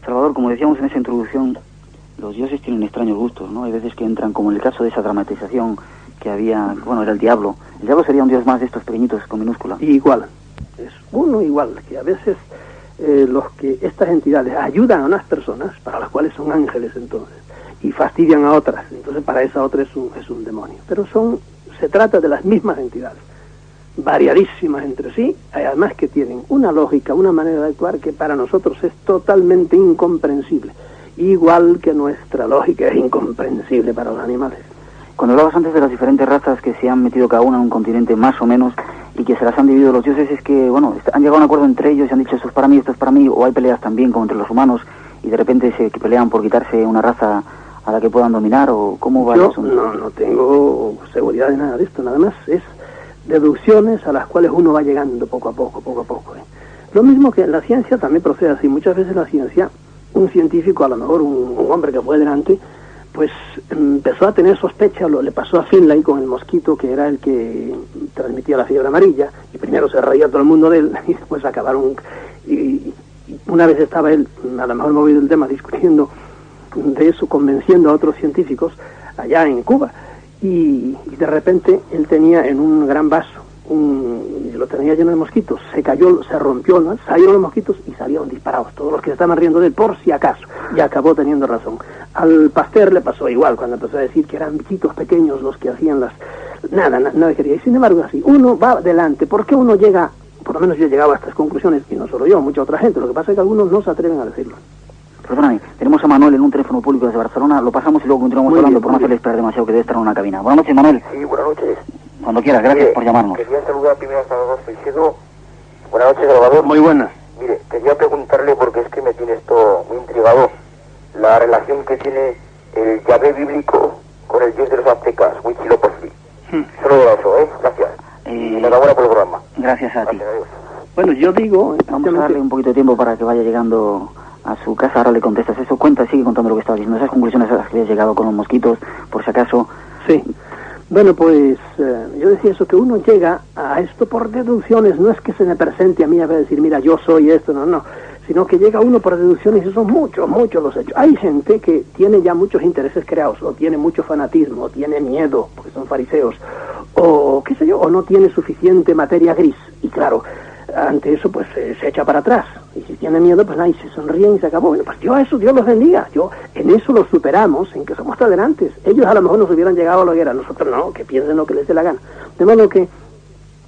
Salvador, como decíamos en esa introducción, los dioses tienen extraños gustos, ¿no? Hay veces que entran, como en el caso de esa dramatización que había, bueno, era el diablo. El diablo sería un dios más de estos pequeñitos con minúscula. Igual, es uno igual, que a veces estas entidades ayudan a unas personas, para las cuales son ángeles entonces, y fastidian a otras, entonces para esa otra es un demonio. Pero se trata de las mismas entidades, variadísimas entre sí, además que tienen una lógica, una manera de actuar que para nosotros es totalmente incomprensible, igual que nuestra lógica es incomprensible para los animales. Cuando hablabas antes de las diferentes razas que se han metido cada una en un continente más o menos y que se las han dividido los dioses, es que, bueno, han llegado a un acuerdo entre ellos y han dicho esto es para mí, o hay peleas también como entre los humanos y de repente que pelean por quitarse una raza a la que puedan dominar, o cómo va eso. Yo no tengo seguridad de nada de esto, nada más es deducciones a las cuales uno va llegando poco a poco. Lo mismo que la ciencia también procede así. Muchas veces la ciencia, un científico, a lo mejor un hombre que fue delante, pues empezó a tener sospecha, le pasó a Finlay con el mosquito que era el que transmitía la fiebre amarilla, y primero se reía todo el mundo de él, y después acabaron, y una vez estaba él, a lo mejor movido el tema, discutiendo de eso, convenciendo a otros científicos allá en Cuba, y de repente él tenía en un gran vaso, lo tenía lleno de mosquitos, se cayó, se rompió, ¿no? Salieron los mosquitos y salieron disparados, todos los que estaban riendo de él, por si acaso, y acabó teniendo razón. Al Pasteur le pasó igual, cuando empezó a decir que eran bichitos pequeños los que hacían nada quería, y sin embargo así, uno va adelante, porque uno llega, por lo menos yo he llegado a estas conclusiones, y no solo yo, mucha otra gente, lo que pasa es que algunos no se atreven a decirlo. Perdóname, tenemos a Manuel en un teléfono público desde Barcelona, lo pasamos y luego continuamos hablando por no hacerle esperar demasiado, que debe estar en una cabina. Buenas noches, Manuel. Sí, buenas noches. Cuando quieras, gracias por llamarnos. Quería saludar primero a Salvador Freixedo. Buenas noches, Salvador. Muy buenas. Mire, quería preguntarle, porque es que me tiene esto muy intrigado, la relación que tiene el Yahvé bíblico con el dios de los aztecas, Huitzilopochtli. Solo de eso, Gracias. Enhorabuena por el programa. Gracias a ti. Adiós. Bueno, yo digo... Vamos a darle un poquito de tiempo para que vaya llegando a su casa, ahora le contestas eso. Sigue contando lo que estaba diciendo, esas conclusiones a las que habías llegado con los mosquitos, por si acaso. Sí. Bueno, pues yo decía eso, que uno llega a esto por deducciones, no es que se me presente a mí a decir, mira, yo soy esto, no, sino que llega uno por deducciones y son muchos los hechos. Hay gente que tiene ya muchos intereses creados, o tiene mucho fanatismo, o tiene miedo, porque son fariseos, o qué sé yo, o no tiene suficiente materia gris, y claro, ante eso pues se echa para atrás, y si tiene miedo pues ahí se sonríen y se acabó. Bueno, pues Dios los bendiga, en eso los superamos, en que somos tolerantes. Ellos a lo mejor nos hubieran llegado a lo que era, nosotros no, que piensen lo que les dé la gana. De modo que,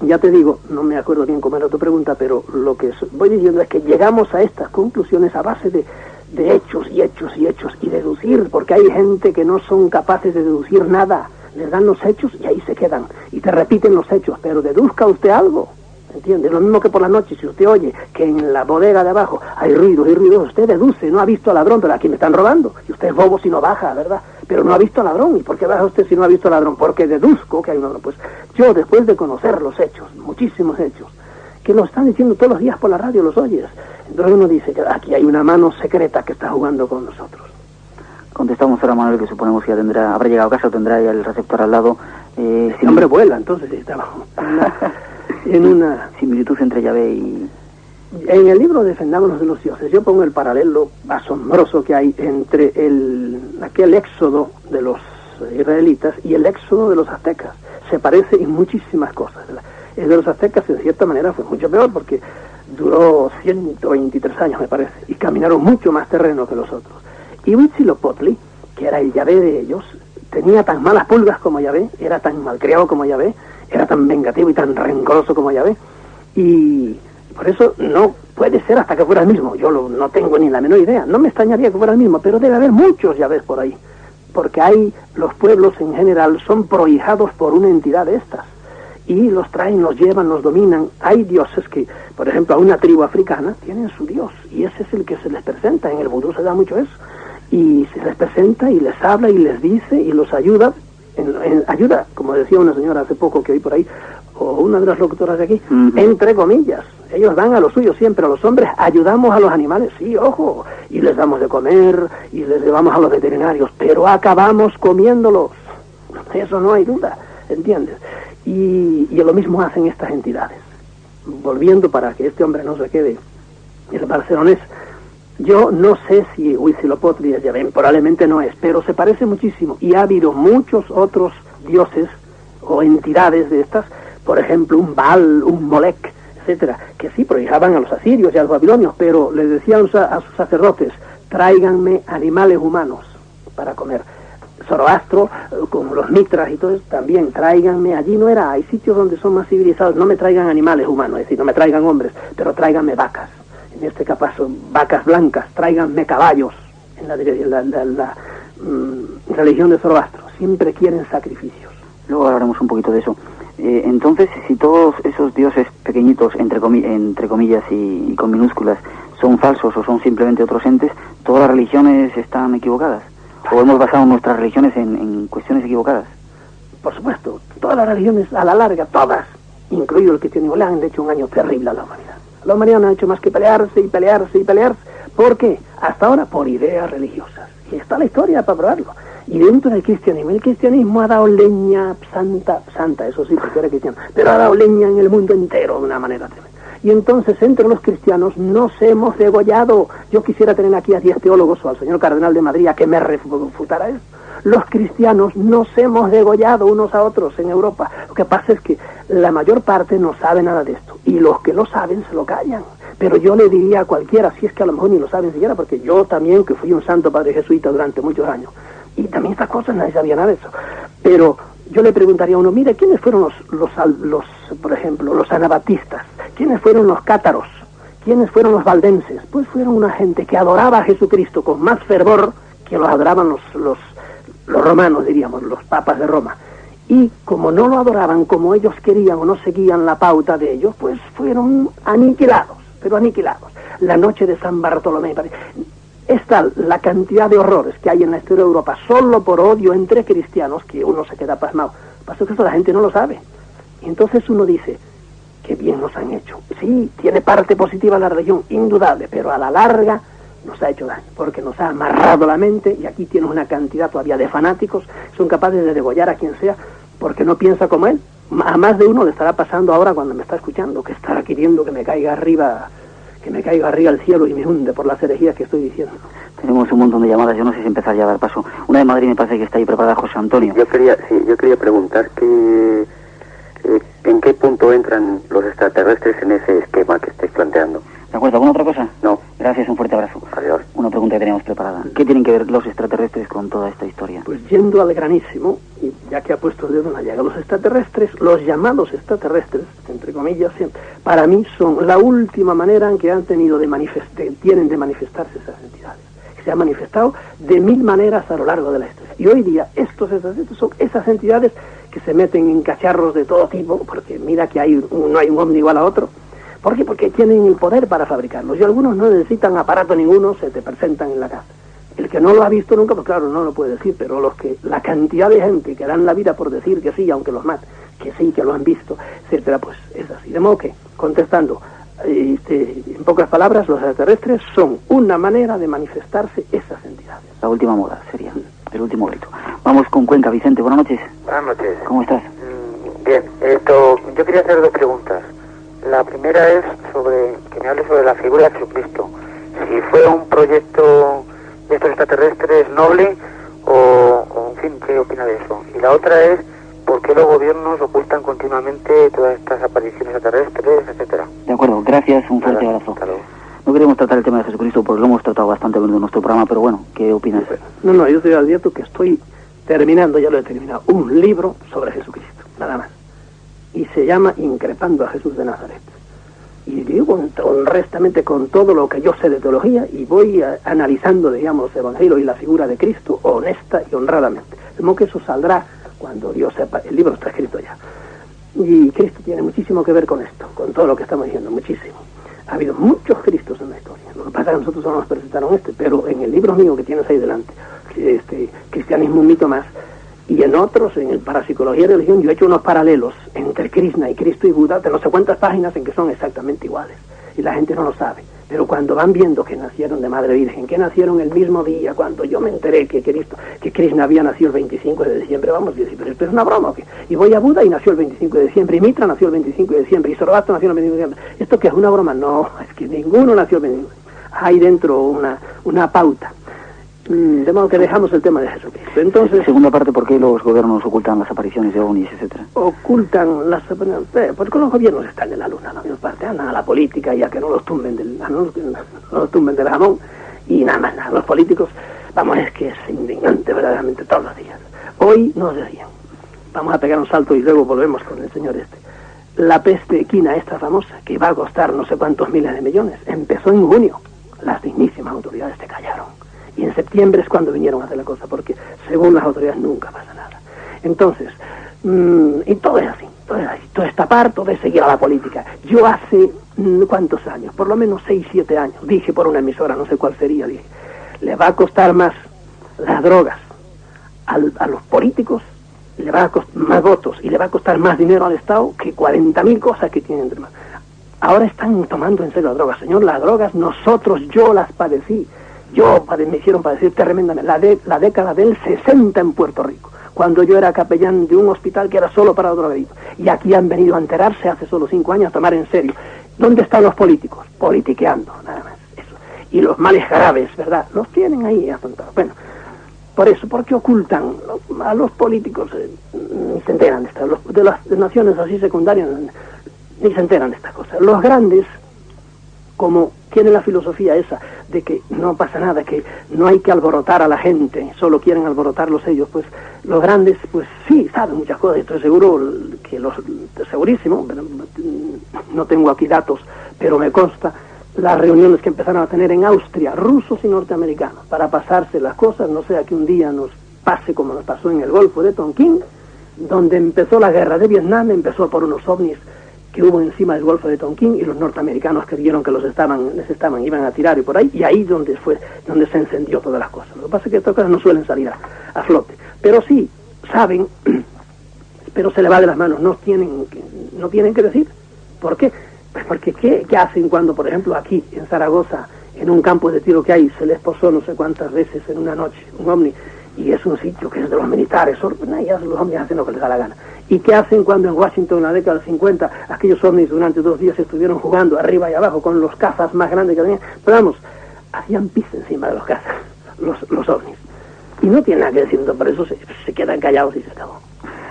ya te digo, no me acuerdo bien cómo era tu pregunta, pero lo que voy diciendo es que llegamos a estas conclusiones a base de hechos y deducir, porque hay gente que no son capaces de deducir nada, les dan los hechos y ahí se quedan, y te repiten los hechos, pero deduzca usted algo. ¿Entiende? Lo mismo que por la noche, si usted oye que en la bodega de abajo hay ruidos, usted deduce, no ha visto al ladrón, pero aquí me están robando, y usted es bobo si no baja, ¿verdad? Pero no ha visto al ladrón, ¿y por qué baja usted si no ha visto al ladrón? Porque deduzco que hay un ladrón. Pues yo, después de conocer los hechos, muchísimos hechos, que lo están diciendo todos los días por la radio, los oyes, entonces uno dice que aquí hay una mano secreta que está jugando con nosotros. Contestamos ahora a Manuel, que suponemos que ya habrá llegado a casa, tendrá ya el receptor al lado. El hombre vuela, entonces estaba en una similitud entre Yahvé y... En el libro Defendámonos de los dioses, yo pongo el paralelo asombroso que hay entre aquel éxodo de los israelitas y el éxodo de los aztecas. Se parece en muchísimas cosas. El de los aztecas, en cierta manera, fue mucho peor porque duró 123 años, me parece, y caminaron mucho más terreno que los otros. Y Huitzilopochtli, que era el Yahvé de ellos, tenía tan malas pulgas como Yahvé, era tan malcriado como Yahvé, era tan vengativo y tan rencoroso como Yahvé, y por eso no puede ser hasta que fuera el mismo. Yo no tengo ni la menor idea, no me extrañaría que fuera el mismo, pero debe haber muchos Yahvés por ahí, porque los pueblos en general son prohijados por una entidad de estas, y los traen, los llevan, los dominan. Hay dioses que, por ejemplo, a una tribu africana tienen su dios, y ese es el que se les presenta. En el vudú se da mucho eso, y se les presenta y les habla y les dice y los ayuda, ayuda, como decía una señora hace poco que oí por ahí, o una de las locutoras de aquí, entre comillas, ellos dan a lo suyo siempre. A los hombres ayudamos a los animales, sí, ojo, y les damos de comer y les llevamos a los veterinarios, pero acabamos comiéndolos, eso no hay duda, ¿entiendes? Y lo mismo hacen estas entidades. Volviendo, para que este hombre no se quede el barcelonés, Yo no sé si Huitzilopochtli es Yahvé, probablemente no es, pero se parece muchísimo. Y ha habido muchos otros dioses o entidades de estas, por ejemplo, un Baal, un Molech, etcétera, que sí prohijaban a los asirios y a los babilonios, pero les decían a sus sacerdotes, tráiganme animales humanos para comer. Zoroastro, con los mitras y todo eso, también tráiganme, allí no era, hay sitios donde son más civilizados, no me traigan animales humanos, es decir, no me traigan hombres, pero tráiganme vacas, en este caso vacas blancas, tráiganme caballos, en la religión de Zoroastro, siempre quieren sacrificios. Luego hablaremos un poquito de eso. Entonces, si todos esos dioses pequeñitos, entre comillas y con minúsculas, son falsos o son simplemente otros entes, ¿todas las religiones están equivocadas? ¿O hemos basado nuestras religiones en cuestiones equivocadas? Por supuesto, todas las religiones, a la larga, todas, incluido el cristianismo, le han hecho un año terrible a la humanidad. La humanidad no ha hecho más que pelearse y pelearse y pelearse. ¿Por qué? Hasta ahora por ideas religiosas. Y está la historia para probarlo. Y dentro del cristianismo, el cristianismo ha dado leña santa, eso sí, porque era cristiano, pero ha dado leña en el mundo entero de una manera tremenda. Y entonces entre los cristianos nos hemos degollado. Yo quisiera tener aquí a 10 teólogos o al señor cardenal de Madrid a que me refutara eso. Los cristianos nos hemos degollado unos a otros en Europa. Lo que pasa es que la mayor parte no sabe nada de esto. Y los que lo saben se lo callan. Pero yo le diría a cualquiera, si es que a lo mejor ni lo saben siquiera, porque yo también, que fui un santo padre jesuita durante muchos años, y también estas cosas nadie sabía nada de eso. Pero yo le preguntaría a uno, mire, ¿quiénes fueron los por ejemplo, los anabatistas? ¿Quiénes fueron los cátaros? ¿Quiénes fueron los valdenses? Pues fueron una gente que adoraba a Jesucristo con más fervor que los adoraban los romanos, diríamos, los papas de Roma. Y como no lo adoraban como ellos querían o no seguían la pauta de ellos, pues fueron aniquilados, pero aniquilados. La noche de San Bartolomé, es tal la cantidad de horrores que hay en la historia de Europa solo por odio entre cristianos que uno se queda pasmado. Pasa que eso la gente no lo sabe. Y entonces uno dice, qué bien nos han hecho. Sí, tiene parte positiva la religión, indudable, pero a la larga nos ha hecho daño, porque nos ha amarrado la mente, y aquí tienes una cantidad todavía de fanáticos, son capaces de degollar a quien sea, porque no piensa como él. A más de uno le estará pasando ahora cuando me está escuchando, que estará queriendo que me caiga arriba al cielo y me hunde por las herejías que estoy diciendo. Tenemos un montón de llamadas, yo no sé si empezar ya a dar paso. Una de Madrid me parece que está ahí preparada, José Antonio. Yo quería preguntar que ¿en qué punto entran los extraterrestres en ese esquema que estáis planteando? ¿De acuerdo? ¿Alguna otra cosa? No. Gracias, un fuerte abrazo. Adiós. Una pregunta que teníamos preparada. ¿Qué tienen que ver los extraterrestres con toda esta historia? Pues yendo al granísimo, y ya que ha puesto el dedo en la llaga, los extraterrestres, los llamados extraterrestres, entre comillas, para mí son la última manera en que tienen de manifestarse esas entidades. Se ha manifestado de 1000 maneras a lo largo de la historia. Y hoy día estos extraterrestres son esas entidades que se meten en cacharros de todo tipo, porque mira que no hay un hombre igual a otro. ¿Por qué? Porque tienen el poder para fabricarlos. Y algunos no necesitan aparato ninguno, se te presentan en la casa. El que no lo ha visto nunca, pues claro, no lo puede decir, pero la cantidad de gente que dan la vida por decir que sí, aunque los maten, que sí, que lo han visto, etcétera, pues es así. De modo que, contestando, en pocas palabras, los extraterrestres son una manera de manifestarse esas entidades. La última moda sería, el último grito. Vamos con Cuenca. Vicente, buenas noches. Buenas noches. ¿Cómo estás? Bien, yo quería hacer 2 preguntas. La primera es que me hable sobre la figura de Jesucristo. Si fue un proyecto de estos extraterrestres noble o en fin, ¿qué opina de eso? Y la otra es, ¿por qué los gobiernos ocultan continuamente todas estas apariciones extraterrestres, etcétera? De acuerdo, gracias, un fuerte abrazo. No queremos tratar el tema de Jesucristo porque lo hemos tratado bastante en nuestro programa, pero bueno, ¿qué opinas? No, yo te advierto que estoy terminando, ya lo he terminado, un libro sobre Jesucristo, nada más. Y se llama Increpando a Jesús de Nazaret. Y digo honestamente con todo lo que yo sé de teología y voy analizando, digamos, el Evangelio y la figura de Cristo honesta y honradamente. De modo que eso saldrá cuando Dios sepa, el libro está escrito ya. Y Cristo tiene muchísimo que ver con esto, con todo lo que estamos diciendo, muchísimo. Ha habido muchos Cristos en la historia. Lo que pasa es que nosotros solo nos presentaron pero en el libro mío que tienes ahí delante, Cristianismo, un mito más, y en otros, en el Parapsicología y Religión, yo he hecho unos paralelos entre Krishna y Cristo y Buda de no sé cuántas páginas en que son exactamente iguales. Y la gente no lo sabe. Pero cuando van viendo que nacieron de Madre Virgen, que nacieron el mismo día, cuando yo me enteré que Krishna había nacido el 25 de diciembre, vamos a decir, pero esto es una broma, ¿o qué? Y voy a Buda y nació el 25 de diciembre, y Mitra nació el 25 de diciembre, y Zoroastro nació el 25 de diciembre. ¿Esto qué es una broma? No, es que ninguno nació el 25 de diciembre. hay dentro una pauta. De modo que dejamos el tema de Jesucristo. Entonces, segunda parte, ¿por qué los gobiernos ocultan las apariciones de ovnis, etcétera? Ocultan las apariciones, porque los gobiernos están en la luna, la mayor parte, andan a la política ya que no los tumben del jamón y nada más, nada. Los políticos, vamos, es que es indignante verdaderamente todos los días. Hoy nos decían, vamos a pegar un salto y luego volvemos con el señor este. La peste equina esta famosa, que va a costar no sé cuántos miles de millones, empezó en junio. Las dignísimas autoridades se callaron. Y en septiembre es cuando vinieron a hacer la cosa, porque según las autoridades nunca pasa nada. Entonces, y todo es así, todo es tapar, todo es seguir a la política. Yo hace, ¿cuántos años? Por lo menos 6, 7 años, dije por una emisora, no sé cuál sería, dije, le va a costar más las drogas a los políticos, le va a costar más votos y le va a costar más dinero al Estado que 40.000 cosas que tienen entre manos. Ahora están tomando en serio las drogas, señor, las drogas yo las padecí. Me hicieron padecer tremendamente. La década del 60 en Puerto Rico, cuando yo era capellán de un hospital que era solo para drogadictos. Y aquí han venido a enterarse hace solo 5 años a tomar en serio. ¿Dónde están los políticos? Politiqueando, nada más. Eso. Y los males graves, ¿verdad? Los tienen ahí afrontados. Bueno, por eso, porque ocultan a los políticos, ni se enteran de estas, de las naciones así secundarias, ni se enteran de estas cosas. Los grandes, como tienen la filosofía esa de que no pasa nada, que no hay que alborotar a la gente, solo quieren alborotarlos ellos, pues los grandes, pues sí, saben muchas cosas, estoy seguro que segurísimo, no tengo aquí datos, pero me consta las reuniones que empezaron a tener en Austria, rusos y norteamericanos, para pasarse las cosas, no sea que un día nos pase como nos pasó en el Golfo de Tonquín, donde empezó la guerra de Vietnam, empezó por unos ovnis que hubo encima del Golfo de Tonquín y los norteamericanos creyeron que iban a tirar y por ahí, y ahí donde se encendió todas las cosas. Lo que pasa es que estas cosas no suelen salir a flote, pero sí saben, pero se le va de las manos, no tienen que decir. ¿Por qué? Pues porque ¿qué hacen cuando, por ejemplo, aquí en Zaragoza, en un campo de tiro que hay, se les posó no sé cuántas veces en una noche un ovni, y es un sitio que es de los militares, ya los ovnis hacen lo que les da la gana? ¿Y qué hacen cuando en Washington en la década del 50 aquellos ovnis durante 2 días estuvieron jugando arriba y abajo con los cazas más grandes que tenían? Pero vamos, hacían pis encima de los cazas, los ovnis. Y no tienen nada que decir, por eso se quedan callados y se acabó.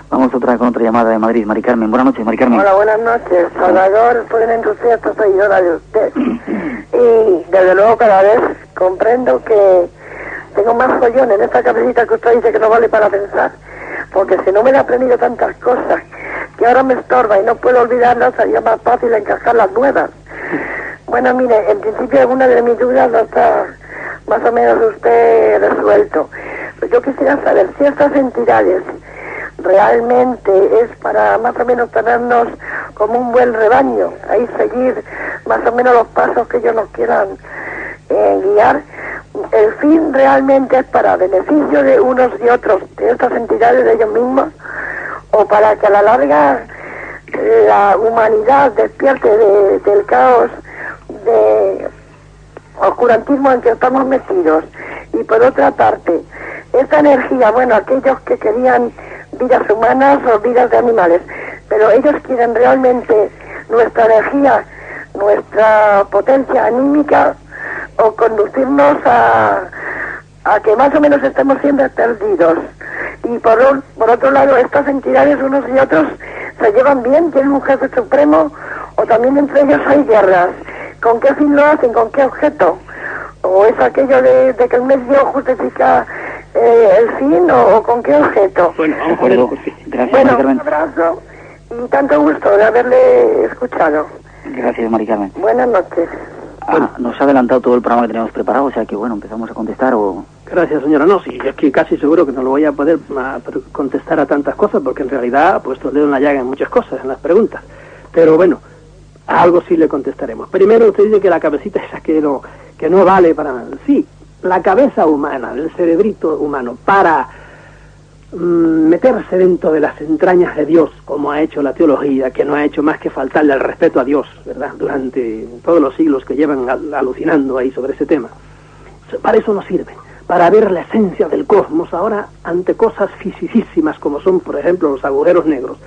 Vamos con otra llamada de Madrid. Mari Carmen, buenas noches, Mari Carmen. Hola, buenas noches. Salvador, soy una entusiasta seguidora de usted. Y desde luego cada vez comprendo que tengo más follón en esta cabecita que usted dice que no vale para pensar, porque si no me he aprendido tantas cosas que ahora me estorba y no puedo olvidarlas, sería más fácil encajar las nuevas. Bueno, mire, en principio alguna de mis dudas no está más o menos usted resuelto. Pero yo quisiera saber si estas entidades realmente es para más o menos tenernos como un buen rebaño, ahí seguir más o menos los pasos que ellos nos quieran guiar. El fin realmente es para beneficio de unos y otros, de estas entidades, de ellos mismos, o para que a la larga la humanidad despierte del caos, de oscurantismo en que estamos metidos. Y por otra parte, esta energía, bueno, aquellos que querían vidas humanas o vidas de animales, pero ellos quieren realmente nuestra energía, nuestra potencia anímica, o conducirnos a que más o menos estemos siempre perdidos. Y por otro lado, estas entidades unos y otros se llevan bien, tienen un jefe supremo, o también entre ellos hay guerras. ¿Con qué fin lo hacen? ¿Con qué objeto? ¿O es aquello de que el medio justifica el fin, o con qué objeto? Bueno, vamos a ver. Gracias, Bueno, Mari Carmen. un abrazo y tanto gusto de haberle escuchado. Gracias, Mari Carmen. Buenas noches. Nos ha adelantado todo el programa que teníamos preparado, o sea que bueno, empezamos a contestar o... Gracias, señora. No, sí, es que casi seguro que no lo voy a poder contestar a tantas cosas, porque en realidad ha puesto el dedo en la llaga en muchas cosas, en las preguntas. Pero bueno, a algo sí le contestaremos. Primero, usted dice que la cabecita esa que no vale para nada. Sí, la cabeza humana, el cerebrito humano, para meterse dentro de las entrañas de Dios, como ha hecho la teología, que no ha hecho más que faltarle el respeto a Dios, ¿verdad?, durante todos los siglos que llevan alucinando ahí sobre ese tema. Para eso nos sirve, para ver la esencia del cosmos ahora ante cosas fisicísimas como son, por ejemplo, los agujeros negros.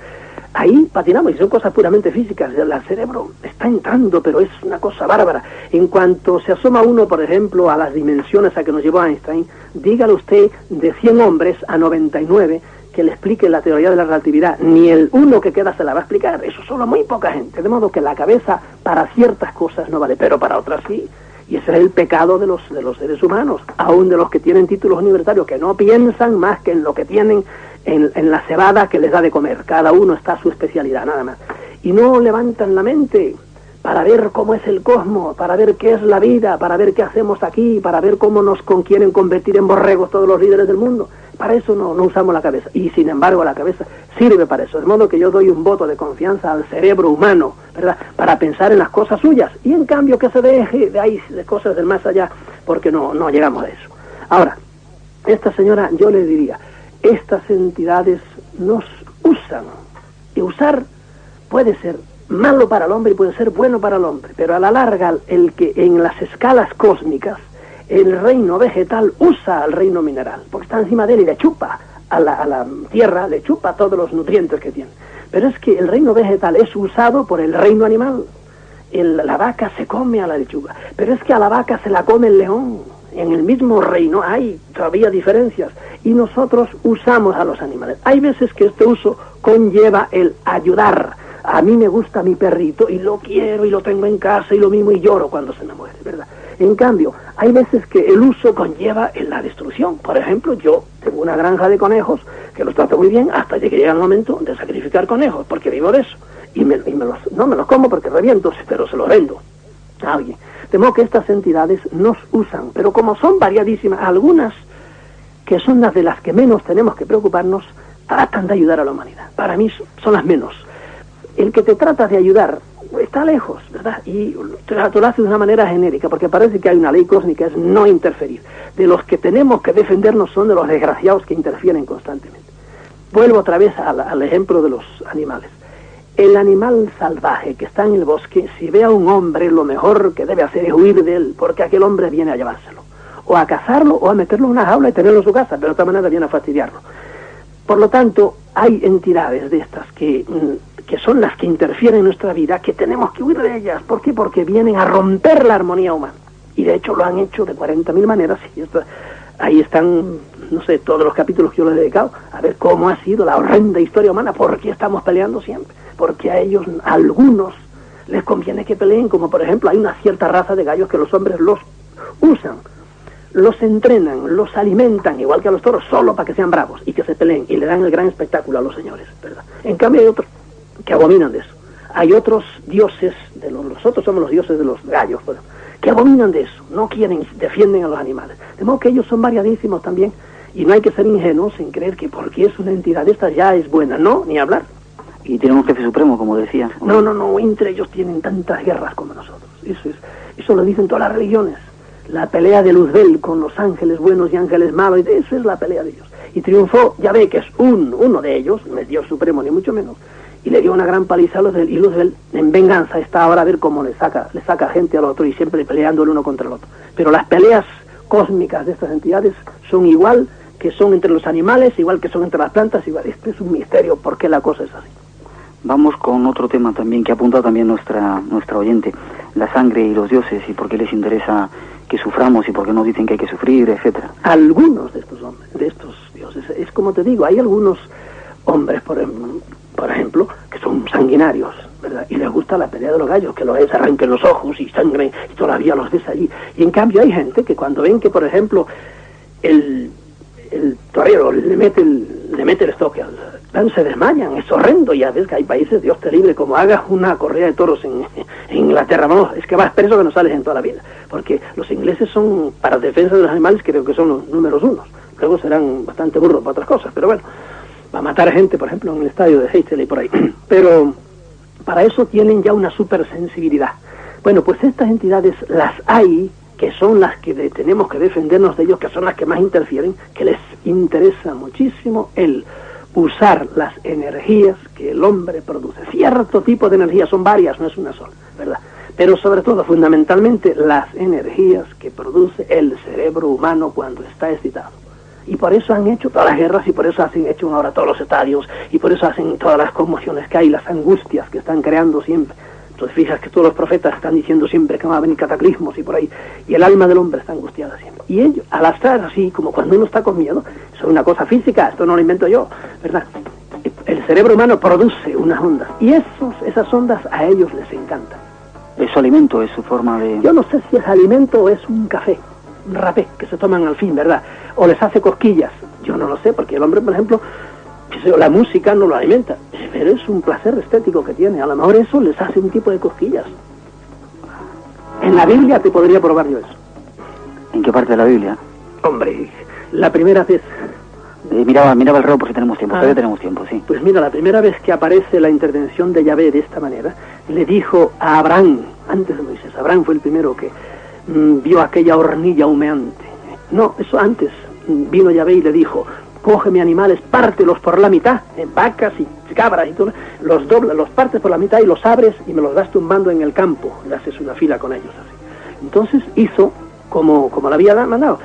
ahí patinamos y son cosas puramente físicas. El cerebro está entrando, pero es una cosa bárbara. En cuanto se asoma uno, por ejemplo, a las dimensiones a que nos llevó Einstein, dígale usted de 100 hombres a 99 que le explique la teoría de la relatividad, ni el uno que queda se la va a explicar. Eso solo muy poca gente, de modo que la cabeza para ciertas cosas no vale, pero para otras sí. Y ese es el pecado de los seres humanos, aún de los que tienen títulos universitarios, que no piensan más que en lo que tienen en la cebada que les da de comer. Cada uno está a su especialidad, nada más. Y no levantan la mente para ver cómo es el cosmos, para ver qué es la vida, para ver qué hacemos aquí, para ver cómo nos quieren convertir en borregos todos los líderes del mundo. Para eso no usamos la cabeza. Y sin embargo la cabeza sirve para eso. De modo que yo doy un voto de confianza al cerebro humano, ¿verdad?, para pensar en las cosas suyas. Y en cambio que se deje de ahí, de cosas del más allá, porque no llegamos a eso. Ahora, esta señora, yo le diría, estas entidades nos usan. Y usar puede ser malo para el hombre y puede ser bueno para el hombre, pero a la larga el que en las escalas cósmicas el reino vegetal usa al reino mineral, porque está encima de él y le chupa a la tierra, le chupa todos los nutrientes que tiene. Pero es que el reino vegetal es usado por el reino animal. La vaca se come a la lechuga, pero es que a la vaca se la come el león. En el mismo reino hay todavía diferencias y nosotros usamos a los animales. Hay veces que este uso conlleva el ayudar. A mí me gusta mi perrito y lo quiero y lo tengo en casa y lo mismo y lloro cuando se me muere, ¿verdad? En cambio, hay veces que el uso conlleva en la destrucción. Por ejemplo, yo tengo una granja de conejos que los trato muy bien hasta que llega el momento de sacrificar conejos, porque vivo de eso. No me los como porque reviento, pero se los vendo a alguien. De modo que estas entidades nos usan, pero como son variadísimas, algunas que son las de las que menos tenemos que preocuparnos, tratan de ayudar a la humanidad. Para mí son las menos. El que te trata de ayudar está lejos, ¿verdad? Y te lo hace de una manera genérica, porque parece que hay una ley cósmica, es no interferir. De los que tenemos que defendernos son de los desgraciados que interfieren constantemente. Vuelvo otra vez al ejemplo de los animales. El animal salvaje que está en el bosque, si ve a un hombre, lo mejor que debe hacer es huir de él, porque aquel hombre viene a llevárselo. O a cazarlo, o a meterlo en una jaula y tenerlo en su casa, pero de otra manera viene a fastidiarlo. Por lo tanto, hay entidades de estas que son las que interfieren en nuestra vida, que tenemos que huir de ellas. ¿Por qué? Porque vienen a romper la armonía humana. Y de hecho lo han hecho de 40.000 maneras. Y ahí están, no sé, todos los capítulos que yo les he dedicado a ver cómo ha sido la horrenda historia humana. ¿Por qué estamos peleando siempre? Porque a ellos, a algunos, les conviene que peleen, como por ejemplo hay una cierta raza de gallos que los hombres los usan, los entrenan, los alimentan, igual que a los toros, solo para que sean bravos y que se peleen y le dan el gran espectáculo a los señores, ¿verdad? En cambio hay otros que abominan de eso. Hay otros dioses, nosotros somos los dioses de los gallos, pues, que abominan de eso, no quieren, defienden a los animales. De modo que ellos son variadísimos también, y no hay que ser ingenuos en creer que porque es una entidad de estas ya es buena, no, ni hablar. Y tienen un jefe supremo, como decías. No, entre ellos tienen tantas guerras como nosotros. Eso lo dicen todas las religiones. La pelea de Luzbel con los ángeles buenos y ángeles malos, y eso es la pelea de ellos. Y triunfó, ya ve que es uno de ellos, no es Dios supremo ni mucho menos, y le dio una gran paliza a Luzbel, y Luzbel en venganza está ahora a ver cómo le saca gente al otro y siempre peleando el uno contra el otro. Pero las peleas cósmicas de estas entidades son igual que son entre los animales, igual que son entre las plantas, igual. Este es un misterio, ¿por qué la cosa es así? Vamos con otro tema también que ha apuntado también nuestra oyente, la sangre y los dioses, y por qué les interesa que suframos y por qué nos dicen que hay que sufrir, etcétera. Algunos de estos hombres, de estos dioses, es como te digo, hay algunos hombres, por ejemplo, que son sanguinarios, ¿verdad? Y les gusta la pelea de los gallos, que los ves, arranquen los ojos y sangre, y todavía los ves allí. Y en cambio hay gente que cuando ven que, por ejemplo, el torero le mete el estoque al plan, se desmayan, es horrendo. Ya ves que hay países, Dios te libre, como hagas una corrida de toros en Inglaterra, vamos, es que vas preso que no sales en toda la vida, porque los ingleses son, para defensa de los animales, creo que son los números unos, luego serán bastante burros para otras cosas, pero bueno, va a matar a gente, por ejemplo, en el estadio de Heysel y por ahí, pero para eso tienen ya una supersensibilidad. Bueno, pues estas entidades las hay, que son las que tenemos que defendernos de ellos, que son las que más interfieren, que les interesa muchísimo el usar las energías que el hombre produce. Cierto tipo de energías, son varias, no es una sola, ¿verdad? Pero sobre todo, fundamentalmente, las energías que produce el cerebro humano cuando está excitado. Y por eso han hecho todas las guerras, y por eso hacen hecho ahora todos los estadios, y por eso hacen todas las conmociones que hay, las angustias que están creando siempre. Entonces fijas que todos los profetas están diciendo siempre que van a venir cataclismos y por ahí, y el alma del hombre está angustiada siempre. Y ellos, al estar así, como cuando uno está con miedo, eso es una cosa física, esto no lo invento yo, ¿verdad? El cerebro humano produce unas ondas, y esas ondas a ellos les encantan. ¿Es su alimento, es su forma de...? Yo no sé si es alimento o es un café, un rapé, que se toman al fin, ¿verdad? O les hace cosquillas, yo no lo sé, porque el hombre, por ejemplo, la música no lo alimenta, pero es un placer estético que tiene, a lo mejor eso les hace un tipo de cosquillas. En la Biblia te podría probar yo eso. ¿En qué parte de la Biblia? Hombre, la primera vez... Miraba el reloj porque tenemos tiempo, todavía tenemos tiempo, sí. Pues mira, la primera vez que aparece la intervención de Yahvé de esta manera, le dijo a Abraham, antes de Moisés, Abraham fue el primero que vio aquella hornilla humeante. No, eso antes, vino Yahvé y le dijo, cógeme animales, pártelos por la mitad, vacas y cabras y todo, los doblas, los partes por la mitad y los abres y me los vas tumbando en el campo, le haces una fila con ellos así. Entonces hizo como le había mandado,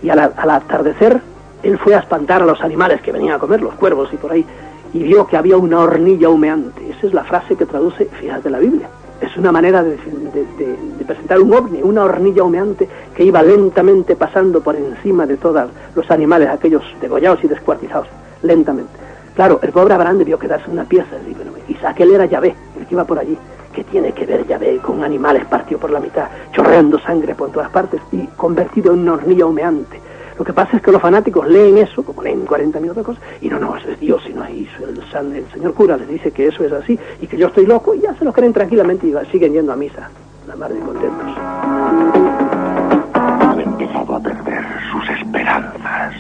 y al atardecer él fue a espantar a los animales que venían a comer, los cuervos y por ahí, y vio que había una hornilla humeante. Esa es la frase que traduce, fíjate, la Biblia. Es una manera de presentar un ovni, una hornilla humeante que iba lentamente pasando por encima de todos los animales, aquellos degollados y descuartizados, lentamente. Claro, el pobre Abraham debió quedarse una pieza, y aquel era Yahvé, el que iba por allí. ¿Qué tiene que ver Yahvé con animales partidos por la mitad, chorreando sangre por todas partes y convertido en una hornilla humeante? Lo que pasa es que los fanáticos leen eso, como leen 40.000 otras cosas, y no, eso es Dios, y no hay el señor cura les dice que eso es así, y que yo estoy loco, y ya se lo creen tranquilamente y siguen yendo a misa, la mar de contentos. Han empezado a perder sus esperanzas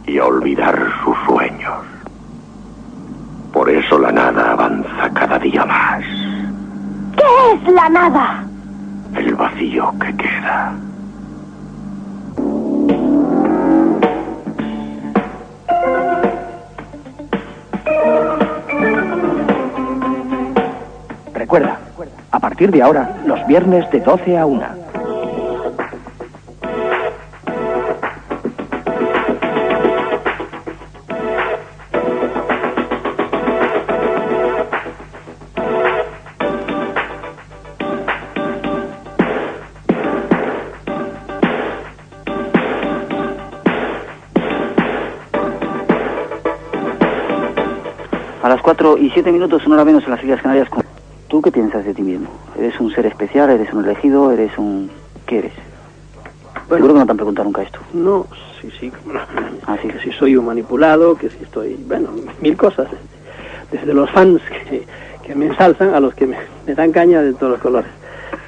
y a olvidar sus sueños. Por eso la nada avanza cada día más. ¿Qué es la nada? El vacío que queda. Recuerda, a partir de ahora, los viernes de 12 a 1. A las 4:07, una hora menos en las Islas Canarias. ¿Tú qué piensas de ti mismo? ¿Eres un ser especial? ¿Eres un elegido? ¿Eres un...? ¿Qué eres? Bueno, seguro que no te han preguntado nunca esto. No, sí. Así que si soy un manipulado, que si estoy... Bueno, mil cosas. Desde los fans que me ensalzan a los que me dan caña de todos los colores.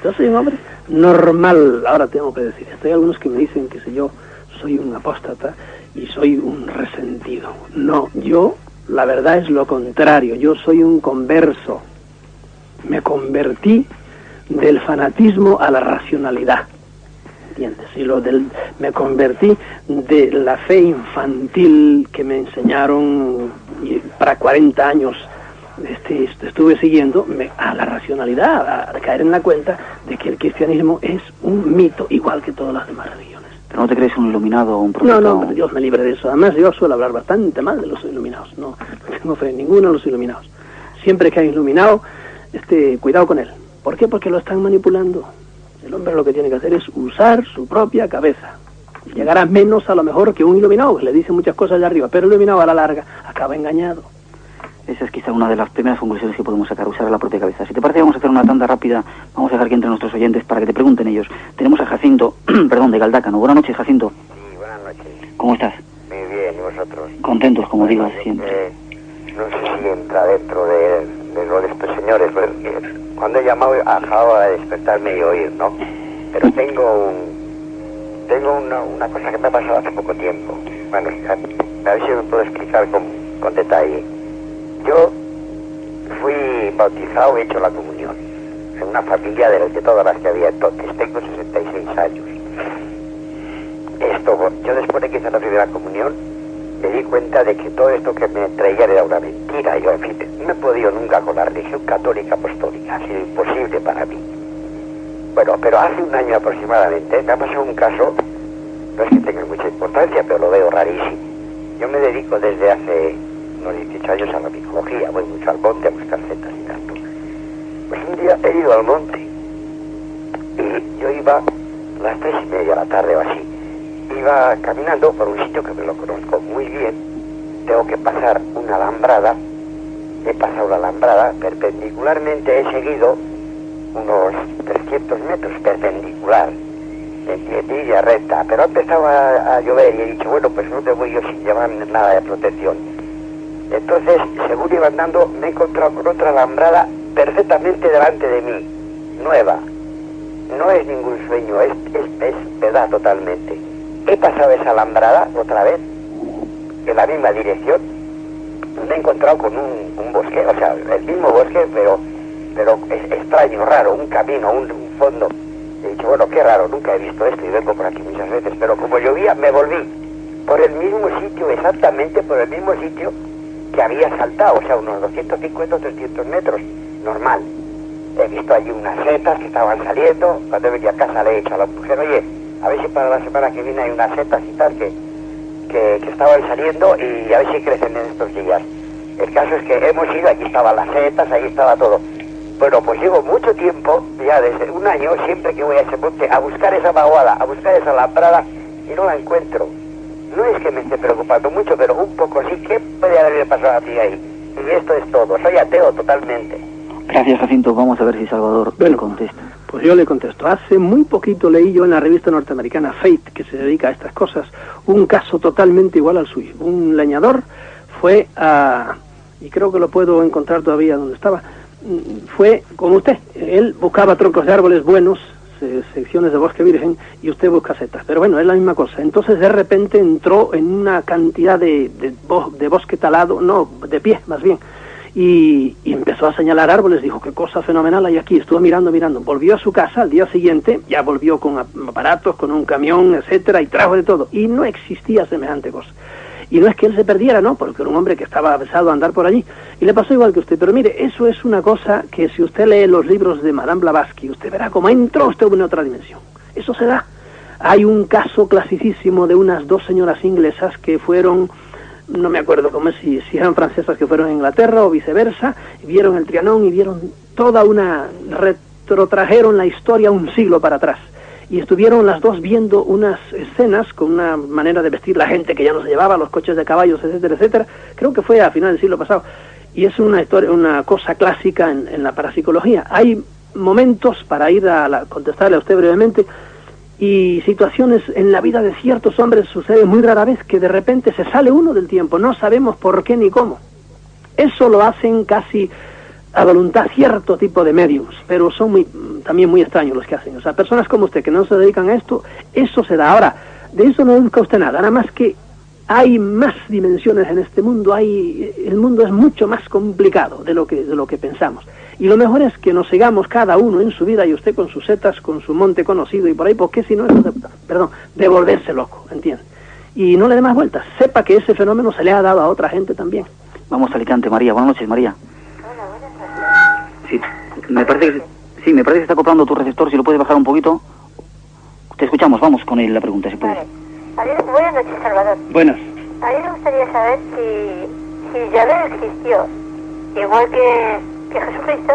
Yo soy un hombre normal, ahora tengo que decir. Hay algunos que me dicen que si yo soy un apóstata y soy un resentido. No, yo, la verdad es lo contrario. Yo soy un converso. Me convertí del fanatismo a la racionalidad, ¿entiendes? Y me convertí de la fe infantil que me enseñaron y para 40 años estuve siguiendo a la racionalidad, a caer en la cuenta de que el cristianismo es un mito igual que todas las demás religiones. ¿Pero no te crees un iluminado o un profeta? No, Dios me libre de eso. Además yo suelo hablar bastante mal de los iluminados. No tengo fe en ninguno de los iluminados. Siempre que hay iluminado, cuidado con él. ¿Por qué? Porque lo están manipulando. El hombre lo que tiene que hacer es usar su propia cabeza. Llegará menos a lo mejor que un iluminado, que le dice muchas cosas allá arriba, pero el iluminado a la larga acaba engañado. Esa es quizá una de las primeras conclusiones que podemos sacar, usar la propia cabeza. Si te parece, vamos a hacer una tanda rápida, vamos a dejar que entren nuestros oyentes para que te pregunten ellos. Tenemos a Jacinto, de Galdácano. Buenas noches, Jacinto. Sí, buenas noches. ¿Cómo estás? Muy bien, ¿y vosotros? Contentos, como digo, siempre. No sé si entra dentro de lo de estos señores, porque cuando he llamado acabo de despertarme y oír, ¿no? Pero tengo una cosa que me ha pasado hace poco tiempo. Bueno, a ver si me puedo explicar con detalle. Yo fui bautizado, he hecho la comunión en una familia de todas las que había entonces. Tengo 66 años. Yo después de que hice la primera comunión me di cuenta de que todo esto que me traía era una mentira. Yo, en fin, no he podido nunca con la religión católica apostólica, ha sido imposible para mí. Bueno, pero hace un año aproximadamente me ha pasado un caso, no es que tenga mucha importancia, importancia, pero lo veo rarísimo. Yo me dedico desde hace unos 18 años a la micología, voy mucho al monte a buscar setas y tanto. Pues un día he ido al monte y yo iba a las 3:30 de la tarde o así. Iba caminando por un sitio que me lo conozco muy bien. Tengo que pasar una alambrada. He pasado la alambrada perpendicularmente, he seguido unos 300 metros perpendicular, en línea recta, pero ha empezado a llover y he dicho, bueno, pues no te voy yo sin llevar nada de protección. Entonces, según iba andando, me he encontrado con otra alambrada perfectamente delante de mí, nueva. No es ningún sueño, es verdad totalmente. He pasado esa alambrada otra vez, en la misma dirección. Me he encontrado con un bosque, o sea, el mismo bosque, pero es extraño, raro, un camino, un fondo. He dicho, bueno, qué raro, nunca he visto esto y vengo por aquí muchas veces, pero como llovía, me volví por el mismo sitio, exactamente por el mismo sitio que había saltado, o sea, unos 250 o 300 metros, normal. He visto allí unas setas que estaban saliendo. Cuando he venido a casa le he dicho a la mujer, oye, a ver si para la semana que viene hay unas setas y tal que estaban saliendo y a ver si crecen en estos días. El caso es que hemos ido, allí estaban las setas, allí estaba todo. Bueno, pues llevo mucho tiempo, ya desde un año, siempre que voy a ese monte, a buscar esa vaguada, a buscar esa alambrada y no la encuentro. No es que me esté preocupando mucho, pero un poco sí. ¿Qué puede haberle pasado a ti ahí? Y esto es todo. Soy ateo totalmente. Gracias, Jacinto. Vamos a ver si Salvador le contesta. Pues yo le contesto. Hace muy poquito leí yo en la revista norteamericana Fate, que se dedica a estas cosas, un caso totalmente igual al suyo. Un leñador fue a... y creo que lo puedo encontrar todavía donde estaba. Fue como usted. Él buscaba troncos de árboles buenos, secciones de bosque virgen, y usted busca setas. Pero bueno, es la misma cosa. Entonces de repente entró en una cantidad de bosque talado, no, de pie más bien, y empezó a señalar árboles. Dijo, qué cosa fenomenal hay aquí. Estuvo mirando. Volvió a su casa al día siguiente, ya volvió con aparatos, con un camión, etcétera, y trajo de todo. Y no existía semejante cosa. Y no es que él se perdiera, no, porque era un hombre que estaba avisado a andar por allí. Y le pasó igual que usted. Pero mire, eso es una cosa que si usted lee los libros de Madame Blavatsky, usted verá cómo entró usted en otra dimensión. Eso se da. Hay un caso clasicísimo de unas dos señoras inglesas que fueron, no me acuerdo cómo es, si eran francesas que fueron a Inglaterra o viceversa, y vieron el Trianón y vieron retrotrajeron la historia un siglo para atrás. Y estuvieron las dos viendo unas escenas con una manera de vestir la gente que ya no se llevaba, los coches de caballos, etcétera, etcétera. Creo que fue a final del siglo pasado. Y es una historia, una cosa clásica en la parapsicología. Hay momentos, para ir a contestarle a usted brevemente, y situaciones en la vida de ciertos hombres sucede muy rara vez que de repente se sale uno del tiempo. No sabemos por qué ni cómo. Eso lo hacen casi a voluntad cierto tipo de mediums, pero son también muy extraños los que hacen. O sea, personas como usted que no se dedican a esto, eso se da. Ahora, de eso no busca usted nada más que hay más dimensiones en este mundo, el mundo es mucho más complicado de lo que pensamos. Y lo mejor es que nos sigamos cada uno en su vida, y usted con sus setas, con su monte conocido y por ahí, porque si no es de volverse loco, ¿entiende? Y no le dé más vueltas. Sepa que ese fenómeno se le ha dado a otra gente también. Vamos a Alicante, María. Buenas noches, María. Sí, me parece que se está acoplando tu receptor. Si lo puedes bajar un poquito. Te escuchamos, vamos con la pregunta, si puedes. Vale. Buenas noches, Salvador. Buenas. A mí me gustaría saber si Yahvé existió igual que Jesucristo.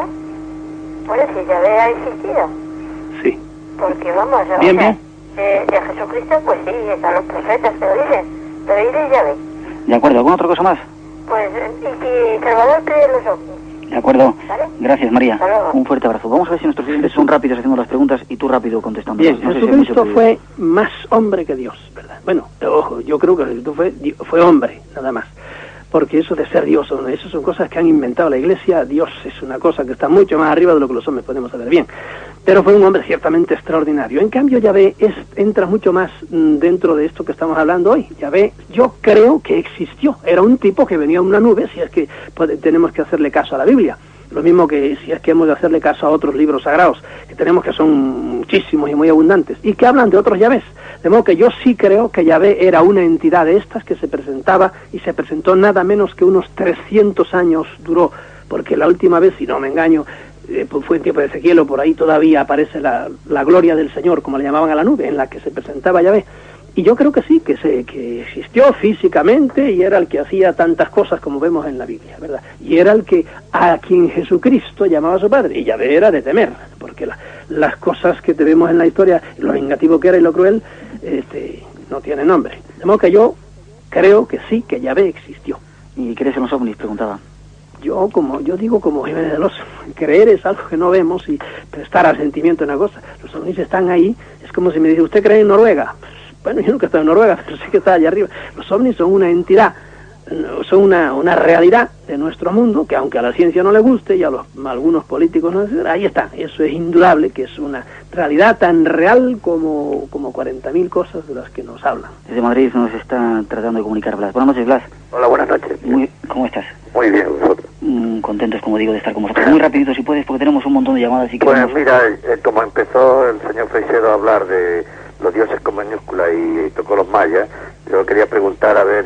Bueno, si Yahvé ha existido. Sí. Porque vamos, bien. De Jesucristo, pues sí, están los profetas que lo dicen, pero ¿y de Yahvé? De acuerdo, ¿alguna otra cosa más? Pues, y si Salvador cree en los ovnis. De acuerdo. ¿Vale? Gracias, María. Un fuerte abrazo. Vamos a ver si nuestros clientes son rápidos haciendo las preguntas y tú rápido contestando. Bien, no Jesucristo fue más hombre que Dios, ¿verdad? Bueno, ojo, yo creo que Jesucristo fue hombre, nada más. Porque eso de ser Dios, eso son cosas que han inventado la Iglesia. Dios es una cosa que está mucho más arriba de lo que los hombres podemos saber bien. Pero fue un hombre ciertamente extraordinario. En cambio, Yahvé entra mucho más dentro de esto que estamos hablando hoy. Yahvé, yo creo que existió. Era un tipo que venía en una nube, si es que tenemos que hacerle caso a la Biblia. Lo mismo que si es que hemos de hacerle caso a otros libros sagrados, que tenemos, que son muchísimos y muy abundantes, y que hablan de otros Yahvés. De modo que yo sí creo que Yahvé era una entidad de estas que se presentaba, y se presentó nada menos que unos 300 años duró, porque la última vez, si no me engaño, fue en tiempo de Ezequiel o por ahí, todavía aparece la gloria del Señor, como le llamaban a la nube, en la que se presentaba Yahvé. Y yo creo que sí, que existió físicamente y era el que hacía tantas cosas como vemos en la Biblia, ¿verdad? Y era el que a quien Jesucristo llamaba a su Padre, y Yahvé era de temer, porque las cosas que vemos en la historia, lo vengativo que era y lo cruel, no tiene nombre. De modo que yo creo que sí, que Yahvé existió. ¿Y crees en los ovnis? Preguntaba. Yo digo como Jiménez de los, creer es algo que no vemos y prestar al sentimiento en una cosa. Los ovnis están ahí, es como si me dice, ¿usted cree en Noruega? Bueno, yo nunca he estado en Noruega, pero sí que está allá arriba. Los ovnis son una entidad, son una realidad de nuestro mundo, que aunque a la ciencia no le guste y a algunos políticos no les guste, ahí está. Eso es indudable, que es una realidad tan real como 40.000 cosas de las que nos hablan. Desde Madrid nos está tratando de comunicar Blas. Buenas noches, Blas. Hola, buenas noches. ¿Cómo estás? Muy bien, vosotros. Contentos, como digo, de estar con vosotros. Muy rapidito, si puedes, porque tenemos un montón de llamadas. Y pues mira, como empezó el señor Freixedo a hablar de los dioses con mayúscula y tocó los mayas, yo quería preguntar a ver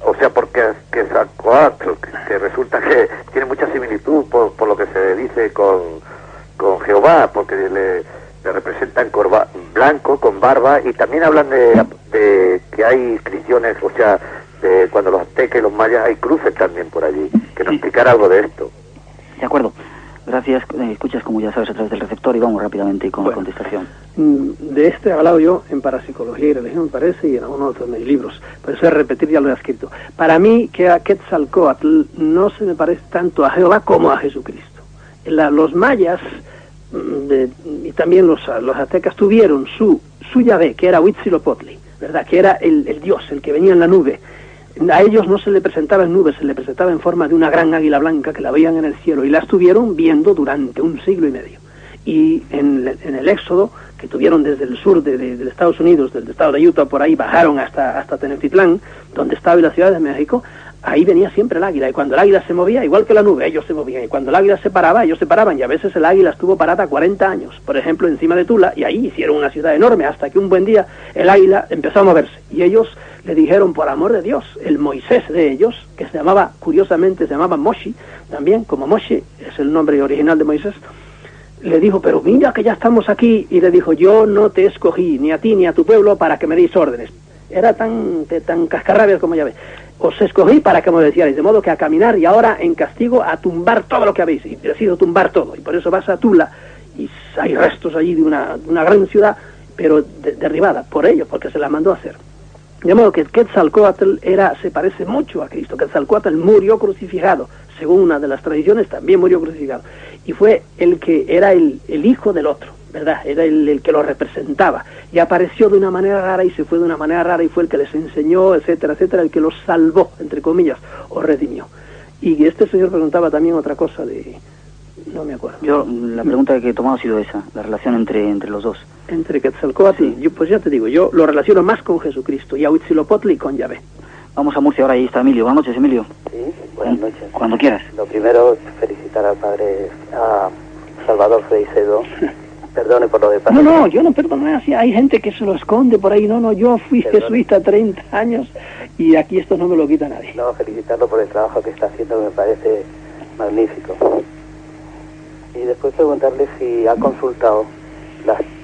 o sea, porque Quetzalcóatl, que resulta que tiene mucha similitud por lo que se dice con Jehová, porque le representan blanco, con barba, y también hablan de que hay inscripciones, o sea, de cuando los aztecas y los mayas hay cruces también por allí, que nos explicara algo de esto. De acuerdo. Gracias. Escuchas, como ya sabes, a través del receptor y vamos rápidamente con la contestación. De he hablado yo en Parapsicología y Religión, me parece, y en algunos otros de mis libros. Por eso es repetir, ya lo he escrito. Para mí, que a Quetzalcóatl no se me parece tanto a Jehová como a Jesucristo. Los mayas y también los aztecas tuvieron su Yahvé, que era Huitzilopochtli, ¿verdad? Que era el dios, el que venía en la nube. A ellos no se le presentaba en nubes, se le presentaba en forma de una gran águila blanca que la veían en el cielo, y la estuvieron viendo durante 1 siglo y medio. Y en el éxodo que tuvieron desde el sur de Estados Unidos, del estado de Utah, por ahí bajaron hasta Tenochtitlán, donde estaba la Ciudad de México, ahí venía siempre el águila, y cuando el águila se movía, igual que la nube, ellos se movían, y cuando el águila se paraba, ellos se paraban, y a veces el águila estuvo parada 40 años, por ejemplo, encima de Tula, y ahí hicieron una ciudad enorme, hasta que un buen día el águila empezó a moverse, y ellos le dijeron, por amor de Dios, el Moisés de ellos, que se llamaba, curiosamente, se llamaba Moshi, también, como Moshi es el nombre original de Moisés, le dijo, pero mira que ya estamos aquí, y le dijo, yo no te escogí, ni a ti ni a tu pueblo, para que me deis órdenes. Era tan cascarrabias como ya ves. Os escogí para que me decíais, de modo que a caminar y ahora en castigo a tumbar todo lo que habéis, y decido tumbar todo, y por eso vas a Tula, y hay restos allí de una gran ciudad, pero derribada por ellos, porque se la mandó a hacer. De modo que Quetzalcóatl se parece mucho a Cristo. Quetzalcóatl murió crucificado, según una de las tradiciones, también murió crucificado. Y fue el que era el hijo del otro, ¿verdad? Era el que lo representaba. Y apareció de una manera rara y se fue de una manera rara y fue el que les enseñó, etcétera, etcétera, el que los salvó, entre comillas, o redimió. Y este señor preguntaba también otra cosa no me acuerdo. La pregunta que he tomado ha sido esa, la relación entre los dos. Entre Quetzalcóatl, sí. Pues ya te digo, yo lo relaciono más con Jesucristo, y a Huitzilopochtli y con Yahvé. Vamos a Murcia ahora, ahí está Emilio. Buenas noches, Emilio. Sí, buenas noches. Cuando quieras. Lo primero, felicitar al padre Salvador Freixedo. Perdone por lo de padre. No, yo no perdono así. Hay gente que se lo esconde por ahí. No, yo fui jesuita 30 años y aquí esto no me lo quita nadie. No, felicitarlo por el trabajo que está haciendo, que me parece magnífico. Y después preguntarle si ha consultado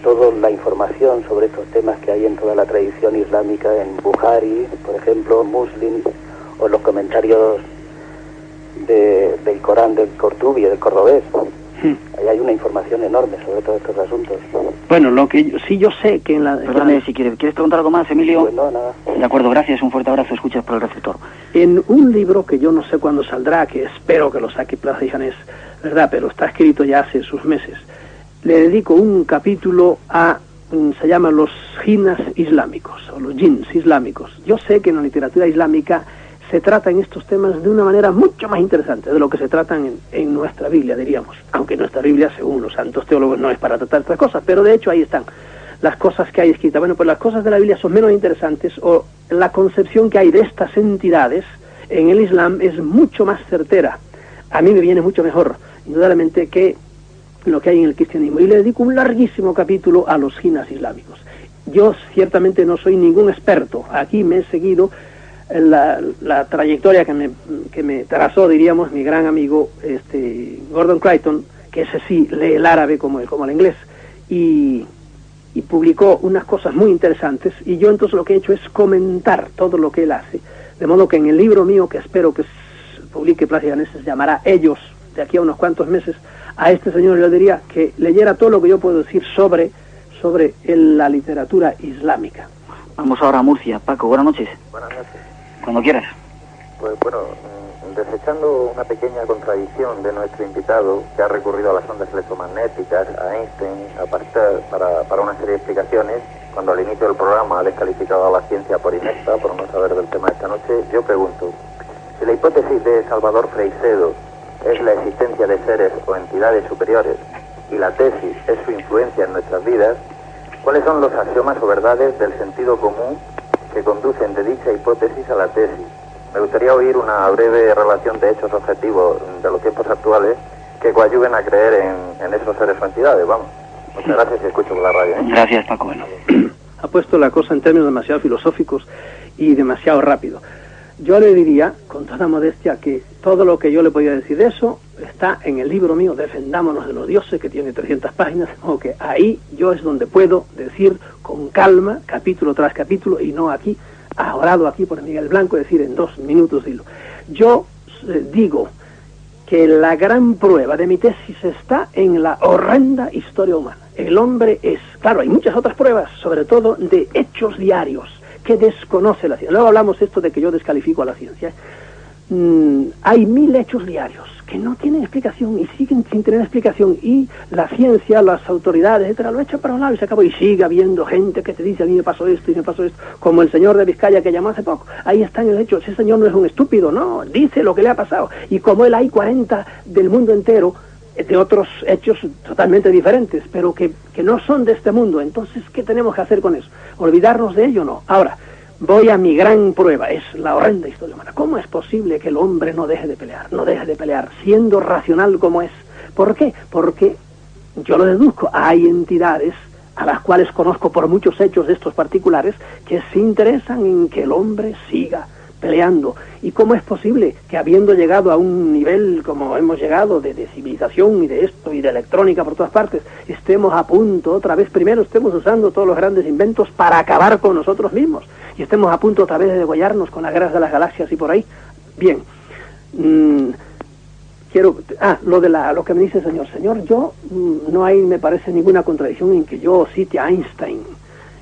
toda la información sobre estos temas que hay en toda la tradición islámica, en Bukhari, por ejemplo, Muslim, o los comentarios del Corán del Cortubi, del Cordobés. Ahí hay una información enorme sobre todos estos asuntos. Bueno, lo que yo sé que en la... Perdóname, si ¿quieres preguntar algo más, Emilio? Pues no, nada. De acuerdo, gracias, un fuerte abrazo, escuchas por el receptor. En un libro que yo no sé cuándo saldrá, que espero que lo saque Plaza y Janés, ¿verdad? Pero está escrito ya hace sus meses. Le dedico un capítulo se llama Los Jinas Islámicos, o los Jins Islámicos. Yo sé que en la literatura islámica se tratan estos temas de una manera mucho más interesante de lo que se tratan en nuestra Biblia, diríamos. Aunque nuestra Biblia, según los santos teólogos, no es para tratar estas cosas, pero de hecho ahí están las cosas que hay escritas. Bueno, pues las cosas de la Biblia son menos interesantes, o la concepción que hay de estas entidades en el Islam es mucho más certera. A mí me viene mucho mejor, indudablemente, que lo que hay en el cristianismo. Y le dedico un larguísimo capítulo a los jinas islámicos. Yo ciertamente no soy ningún experto. Aquí me he seguido la trayectoria que me trazó, diríamos, mi gran amigo Gordon Creighton, que ese sí lee el árabe como el inglés, y publicó unas cosas muy interesantes, y yo entonces lo que he hecho es comentar todo lo que él hace, de modo que en el libro mío, que espero que publique plácidamente, se llamará Ellos, de aquí a unos cuantos meses, a este señor yo le diría que leyera todo lo que yo puedo decir sobre la literatura islámica. Vamos ahora a Murcia. Paco, buenas noches. Buenas noches. Cuando quieras. Pues bueno, desechando una pequeña contradicción de nuestro invitado, que ha recurrido a las ondas electromagnéticas, a Einstein, a Pasteur, para una serie de explicaciones, cuando al inicio del programa ha descalificado a la ciencia por inepta, por no saber del tema de esta noche, yo pregunto, si la hipótesis de Salvador Freixedo es la existencia de seres o entidades superiores, y la tesis es su influencia en nuestras vidas, ¿cuáles son los axiomas o verdades del sentido común que conducen de dicha hipótesis a la tesis? Me gustaría oír una breve relación de hechos objetivos de los tiempos actuales que coadyuven a creer en esos seres o entidades, vamos. Muchas gracias y escucho por la radio. Gracias, Paco. Bueno. Ha puesto la cosa en términos demasiado filosóficos y demasiado rápido. Yo le diría, con toda modestia, que todo lo que yo le podía decir de eso está en el libro mío, Defendámonos de los dioses, que tiene 300 páginas, o que ahí yo es donde puedo decir con calma, capítulo tras capítulo, y no aquí, ahorrado aquí por Miguel Blanco, decir en 2 minutos dilo. Yo digo que la gran prueba de mi tesis está en la horrenda historia humana. El hombre es, claro, hay muchas otras pruebas, sobre todo de hechos diarios, que desconoce la ciencia. Luego hablamos esto de que yo descalifico a la ciencia. Hay 1000 hechos diarios que no tienen explicación y siguen sin tener explicación, y la ciencia, las autoridades, etcétera, lo echa para un lado y se acabó, y sigue habiendo gente que te dice a mí me pasó esto y me pasó esto, como el señor de Vizcaya que llamó hace poco. Ahí están los hechos. Ese señor no es un estúpido, no, dice lo que le ha pasado, y como él hay 40 del mundo entero de otros hechos totalmente diferentes, pero que no son de este mundo. Entonces, ¿qué tenemos que hacer con eso? ¿Olvidarnos de ello? No. Ahora, voy a mi gran prueba, es la horrenda historia humana. ¿Cómo es posible que el hombre no deje de pelear, siendo racional como es? ¿Por qué? Porque, yo lo deduzco, hay entidades a las cuales conozco por muchos hechos de estos particulares que se interesan en que el hombre siga peleando. ¿Y cómo es posible que, habiendo llegado a un nivel como hemos llegado de civilización y de esto y de electrónica por todas partes, estemos a punto otra vez, primero estemos usando todos los grandes inventos para acabar con nosotros mismos, y estemos a punto otra vez de degollarnos con las guerras de las galaxias y por ahí? Bien, lo que me dice el señor, yo no hay, me parece, ninguna contradicción en que yo cite a Einstein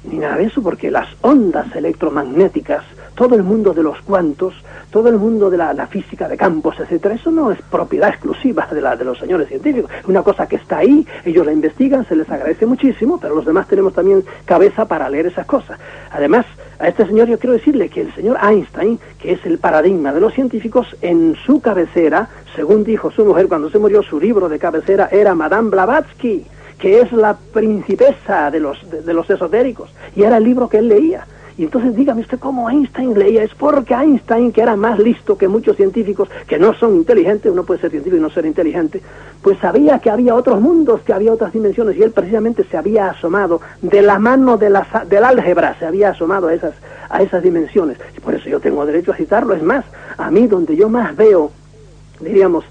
ni nada de eso, porque las ondas electromagnéticas, todo el mundo de los cuantos, todo el mundo de la física de campos, etcétera, eso no es propiedad exclusiva de los señores científicos, es una cosa que está ahí, ellos la investigan, se les agradece muchísimo, pero los demás tenemos también cabeza para leer esas cosas. Además, a este señor yo quiero decirle que el señor Einstein, que es el paradigma de los científicos, en su cabecera, según dijo su mujer cuando se murió, su libro de cabecera era Madame Blavatsky, que es la principesa de los esotéricos, y era el libro que él leía. Y entonces dígame usted cómo Einstein leía. Es porque Einstein, que era más listo que muchos científicos que no son inteligentes, uno puede ser científico y no ser inteligente, pues sabía que había otros mundos, que había otras dimensiones, y él precisamente se había asomado de la mano del álgebra, se había asomado a esas dimensiones. Y por eso yo tengo derecho a citarlo. Es más, a mí donde yo más veo, diríamos,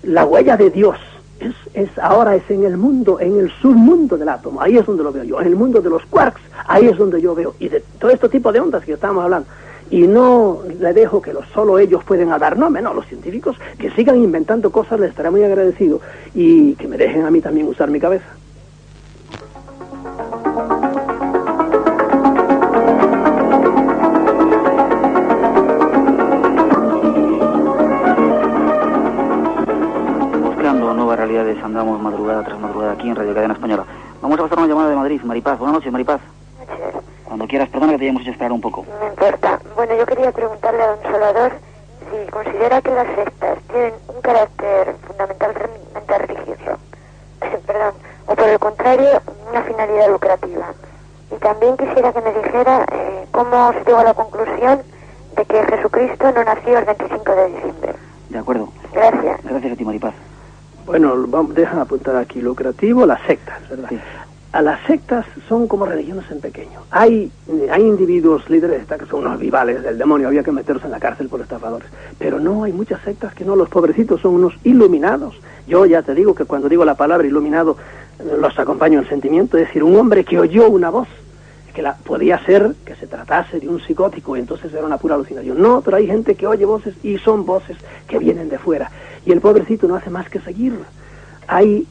la huella de Dios, ahora es en el mundo, en el submundo del átomo. Ahí es donde lo veo yo, en el mundo de los quarks, ahí es donde yo veo, y de todo este tipo de ondas que estamos hablando. Y no le dejo que solo ellos pueden hablar, no, los científicos que sigan inventando cosas, les estaré muy agradecido, y que me dejen a mí también usar mi cabeza. Nuevas realidades, andamos madrugada tras madrugada aquí en Radio Cadena Española. Vamos a pasar una llamada de Madrid. Maripaz, buenas noches, Maripaz. Buenas noches. Cuando quieras, perdona que te hayamos hecho esperar un poco. No importa. Bueno, yo quería preguntarle a don Salvador si considera que las sectas tienen un carácter fundamentalmente religioso, perdón, o por el contrario, una finalidad lucrativa. Y también quisiera que me dijera cómo se llegó a la conclusión de que Jesucristo no nació el 25 de diciembre. De acuerdo. Gracias. Gracias a ti, Maripaz. Bueno, deja apuntar aquí, lucrativo, las sectas, ¿verdad? Sí. A las sectas son como religiones en pequeño. Hay individuos líderes de sectas que son unos vivales del demonio, había que meterlos en la cárcel por estafadores. Pero no, hay muchas sectas que no, los pobrecitos son unos iluminados. Yo ya te digo que cuando digo la palabra iluminado, los acompaño el sentimiento, es decir, un hombre que oyó una voz, que podía ser que se tratase de un psicótico, y entonces era una pura alucinación. No, pero hay gente que oye voces y son voces que vienen de fuera. Y el pobrecito no hace más que seguir. Hay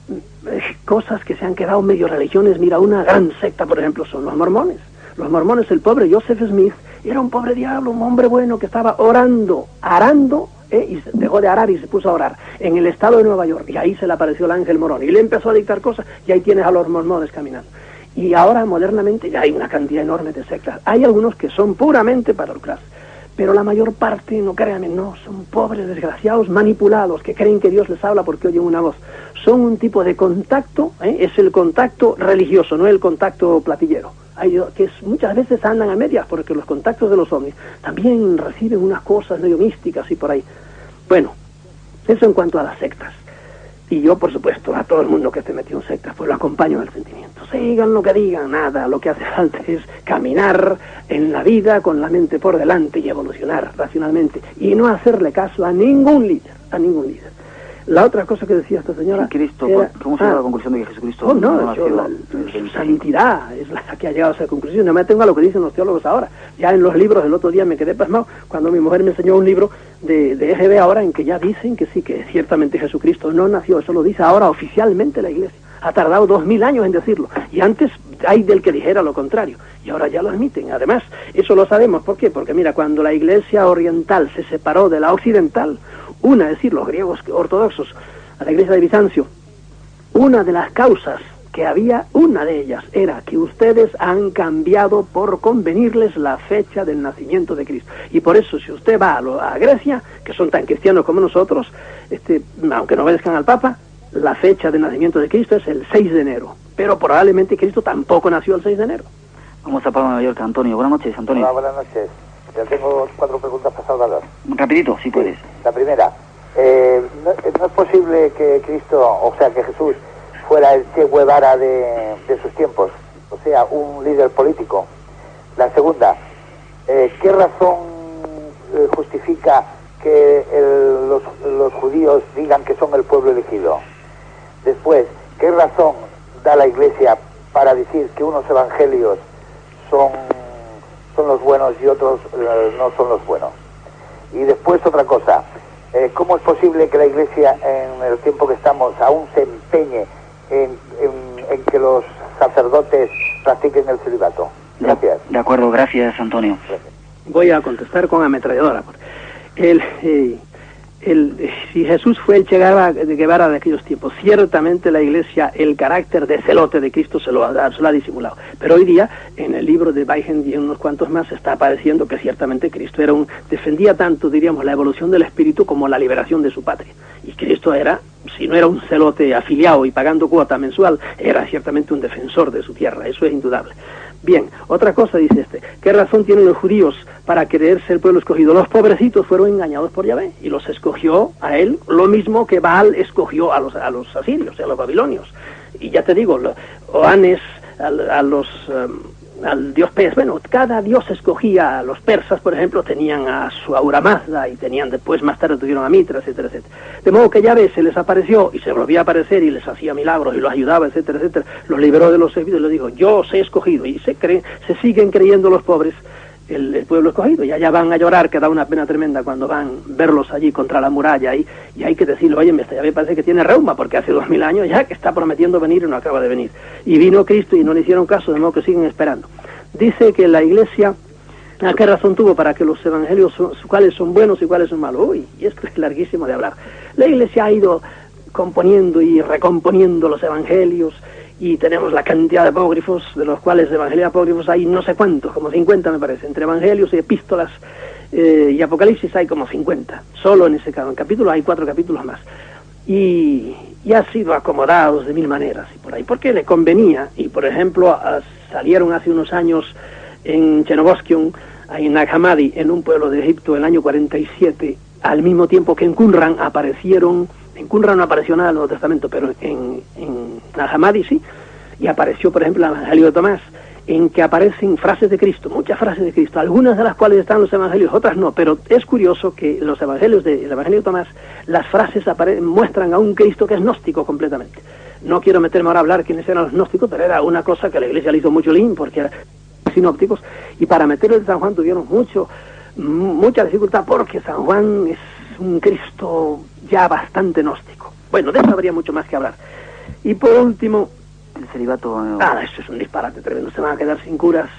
cosas que se han quedado medio religiones. Mira, una gran secta, por ejemplo, son los mormones. Los mormones, el pobre Joseph Smith, era un pobre diablo, un hombre bueno que estaba arando, y dejó de arar y se puso a orar en el estado de Nueva York. Y ahí se le apareció el ángel Morón y le empezó a dictar cosas, y ahí tienes a los mormones caminando. Y ahora, modernamente, ya hay una cantidad enorme de sectas. Hay algunos que son puramente para lucrarse, pero la mayor parte, no créanme, no, son pobres, desgraciados, manipulados, que creen que Dios les habla porque oyen una voz. Son un tipo de contacto, es el contacto religioso, no el contacto platillero. Muchas veces andan a medias, porque los contactos de los ovnis también reciben unas cosas medio místicas y por ahí. Bueno, eso en cuanto a las sectas. Y yo, por supuesto, a todo el mundo que esté metido en sectas, pues lo acompaño en el sentimiento. Sigan lo que digan, nada. Lo que hace falta es caminar en la vida con la mente por delante y evolucionar racionalmente. Y no hacerle caso a ningún líder, La otra cosa que decía esta señora... Cristo, era, ¿cómo se llega a la conclusión de que Jesucristo su santidad es la que ha llegado a esa conclusión. No me tengo a lo que dicen los teólogos ahora. Ya en los libros, el otro día me quedé pasmado cuando mi mujer me enseñó un libro de EGB ahora en que ya dicen que sí, que ciertamente Jesucristo no nació. Eso lo dice ahora oficialmente la Iglesia. Ha tardado 2000 años en decirlo. Y antes hay del que dijera lo contrario. Y ahora ya lo admiten. Además, eso lo sabemos. ¿Por qué? Porque mira, cuando la Iglesia oriental se separó de la occidental, es decir, los griegos ortodoxos, a la Iglesia de Bizancio, una de las causas que había, una de ellas, era que ustedes han cambiado por convenirles la fecha del nacimiento de Cristo. Y por eso, si usted va a Grecia, que son tan cristianos como nosotros, aunque no obedezcan al Papa, la fecha de nacimiento de Cristo es el 6 de enero. Pero probablemente Cristo tampoco nació el 6 de enero. Vamos a Palma de Mallorca, Antonio. Buenas noches, Antonio. Hola, buenas noches. Ya tengo 4 preguntas para Salvador. Rapidito, si puedes. La primera, no es posible que Cristo, o sea, que Jesús fuera el Che Guevara de sus tiempos, o sea, un líder político. La segunda, ¿qué razón justifica que los judíos digan que son el pueblo elegido? Después, ¿qué razón da la Iglesia para decir que unos evangelios son los buenos y otros no son los buenos? Y después otra cosa, ¿cómo es posible que la Iglesia en el tiempo que estamos aún se empeñe en que los sacerdotes practiquen el celibato? Gracias. De acuerdo, gracias, Antonio. Gracias. Voy a contestar con ametralladora. Si Jesús fue el Che Guevara de aquellos tiempos, ciertamente la Iglesia, el carácter de celote de Cristo se lo ha disimulado. Pero hoy día, en el libro de Weigen y en unos cuantos más, está apareciendo que ciertamente Cristo defendía tanto, diríamos, la evolución del espíritu como la liberación de su patria. Y Cristo era, si no era un celote afiliado y pagando cuota mensual, era ciertamente un defensor de su tierra, eso es indudable. Bien, otra cosa dice ¿qué razón tienen los judíos para creerse el pueblo escogido? Los pobrecitos fueron engañados por Yahvé y los escogió a él, lo mismo que Baal escogió a los asirios, a los babilonios. Y ya te digo, Oanes, al dios pez, bueno, cada dios escogía. A los persas, por ejemplo, tenían a su Ahura Mazda y tenían después, más tarde tuvieron a Mitra, etcétera, etcétera. De modo que Yahvé se les apareció y se volvía a aparecer y les hacía milagros y los ayudaba, etcétera, etcétera. Los liberó de los servicios y les dijo, yo os he escogido. Y se siguen creyendo los pobres el pueblo escogido, y allá van a llorar, que da una pena tremenda cuando van verlos allí contra la muralla, y hay que decirle, oye, Yahvé parece que tiene reuma, porque hace 2000 años ya que está prometiendo venir y no acaba de venir. Y vino Cristo y no le hicieron caso, de modo que siguen esperando. Dice que la Iglesia, ¿a qué razón tuvo para que los evangelios, cuáles son buenos y cuáles son malos? Uy, y esto es larguísimo de hablar. La Iglesia ha ido componiendo y recomponiendo los evangelios, y tenemos la cantidad de apócrifos, de los cuales de evangelios apócrifos hay no sé cuántos, como 50 me parece, entre evangelios y epístolas y apocalipsis hay como 50, solo en ese capítulo hay 4 capítulos más, y ha sido acomodados de 1000 maneras, y por ahí, porque le convenía. Y por ejemplo, salieron hace unos años en Chenoboskion, en Nag Hammadi, en un pueblo de Egipto, el año 47, al mismo tiempo que en Qumran aparecieron. En Qumran no apareció nada del Nuevo Testamento, pero en Nag Hammadi sí, y apareció, por ejemplo, el Evangelio de Tomás, en que aparecen frases de Cristo, muchas frases de Cristo, algunas de las cuales están en los evangelios, otras no, pero es curioso que los evangelios del Evangelio de Tomás, las frases muestran a un Cristo que es gnóstico completamente. No quiero meterme ahora a hablar quiénes eran los gnósticos, pero era una cosa que la Iglesia le hizo mucho lín, porque eran sinópticos, y para meterlo en San Juan tuvieron mucha dificultad, porque San Juan es un Cristo ya bastante gnóstico. Bueno, de eso habría mucho más que hablar. Y por último, el celibato... Esto es un disparate tremendo, se van a quedar sin curas,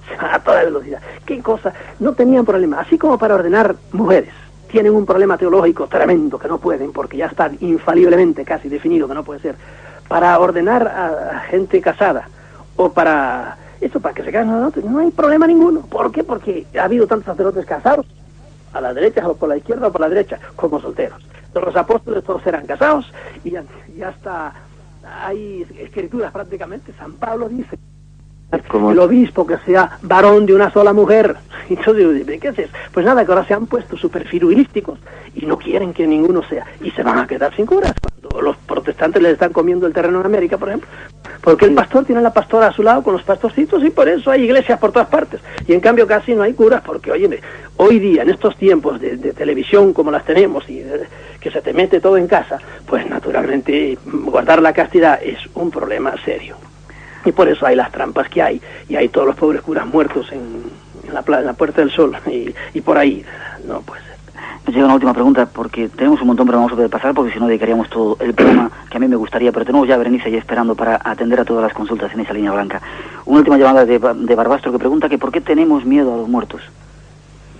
se van a toda velocidad. ¿Qué cosa? No tenían problema, así como para ordenar mujeres. Tienen un problema teológico tremendo que no pueden, porque ya está infaliblemente casi definido que no puede ser. Para ordenar a gente casada, o para... Eso, para que se casen no hay problema ninguno. ¿Por qué? Porque ha habido tantos sacerdotes casados, a la derecha, o por la izquierda, o por la derecha, como solteros. Los apóstoles todos eran casados, y hasta hay escrituras prácticamente. San Pablo dice... el obispo que sea varón de una sola mujer. Y yo digo, ¿qué es eso? Pues nada, que ahora se han puesto súper firuilísticos y no quieren que ninguno sea, y se van a quedar sin curas cuando los protestantes les están comiendo el terreno en América, por ejemplo, porque el pastor tiene a la pastora a su lado con los pastorcitos, y por eso hay iglesias por todas partes, y en cambio casi no hay curas, porque óyeme, hoy día en estos tiempos de televisión como las tenemos, y que se te mete todo en casa, pues naturalmente guardar la castidad es un problema serio. Y por eso hay las trampas que hay, y hay todos los pobres curas muertos en la Puerta del Sol, y por ahí no puede ser. Nos llega una última pregunta, porque tenemos un montón, pero vamos a poder pasar, porque si no dedicaríamos todo el programa, que a mí me gustaría, pero tenemos ya a Berenice ahí esperando para atender a todas las consultas en esa línea blanca. Una última llamada de Barbastro, que pregunta que ¿por qué tenemos miedo a los muertos?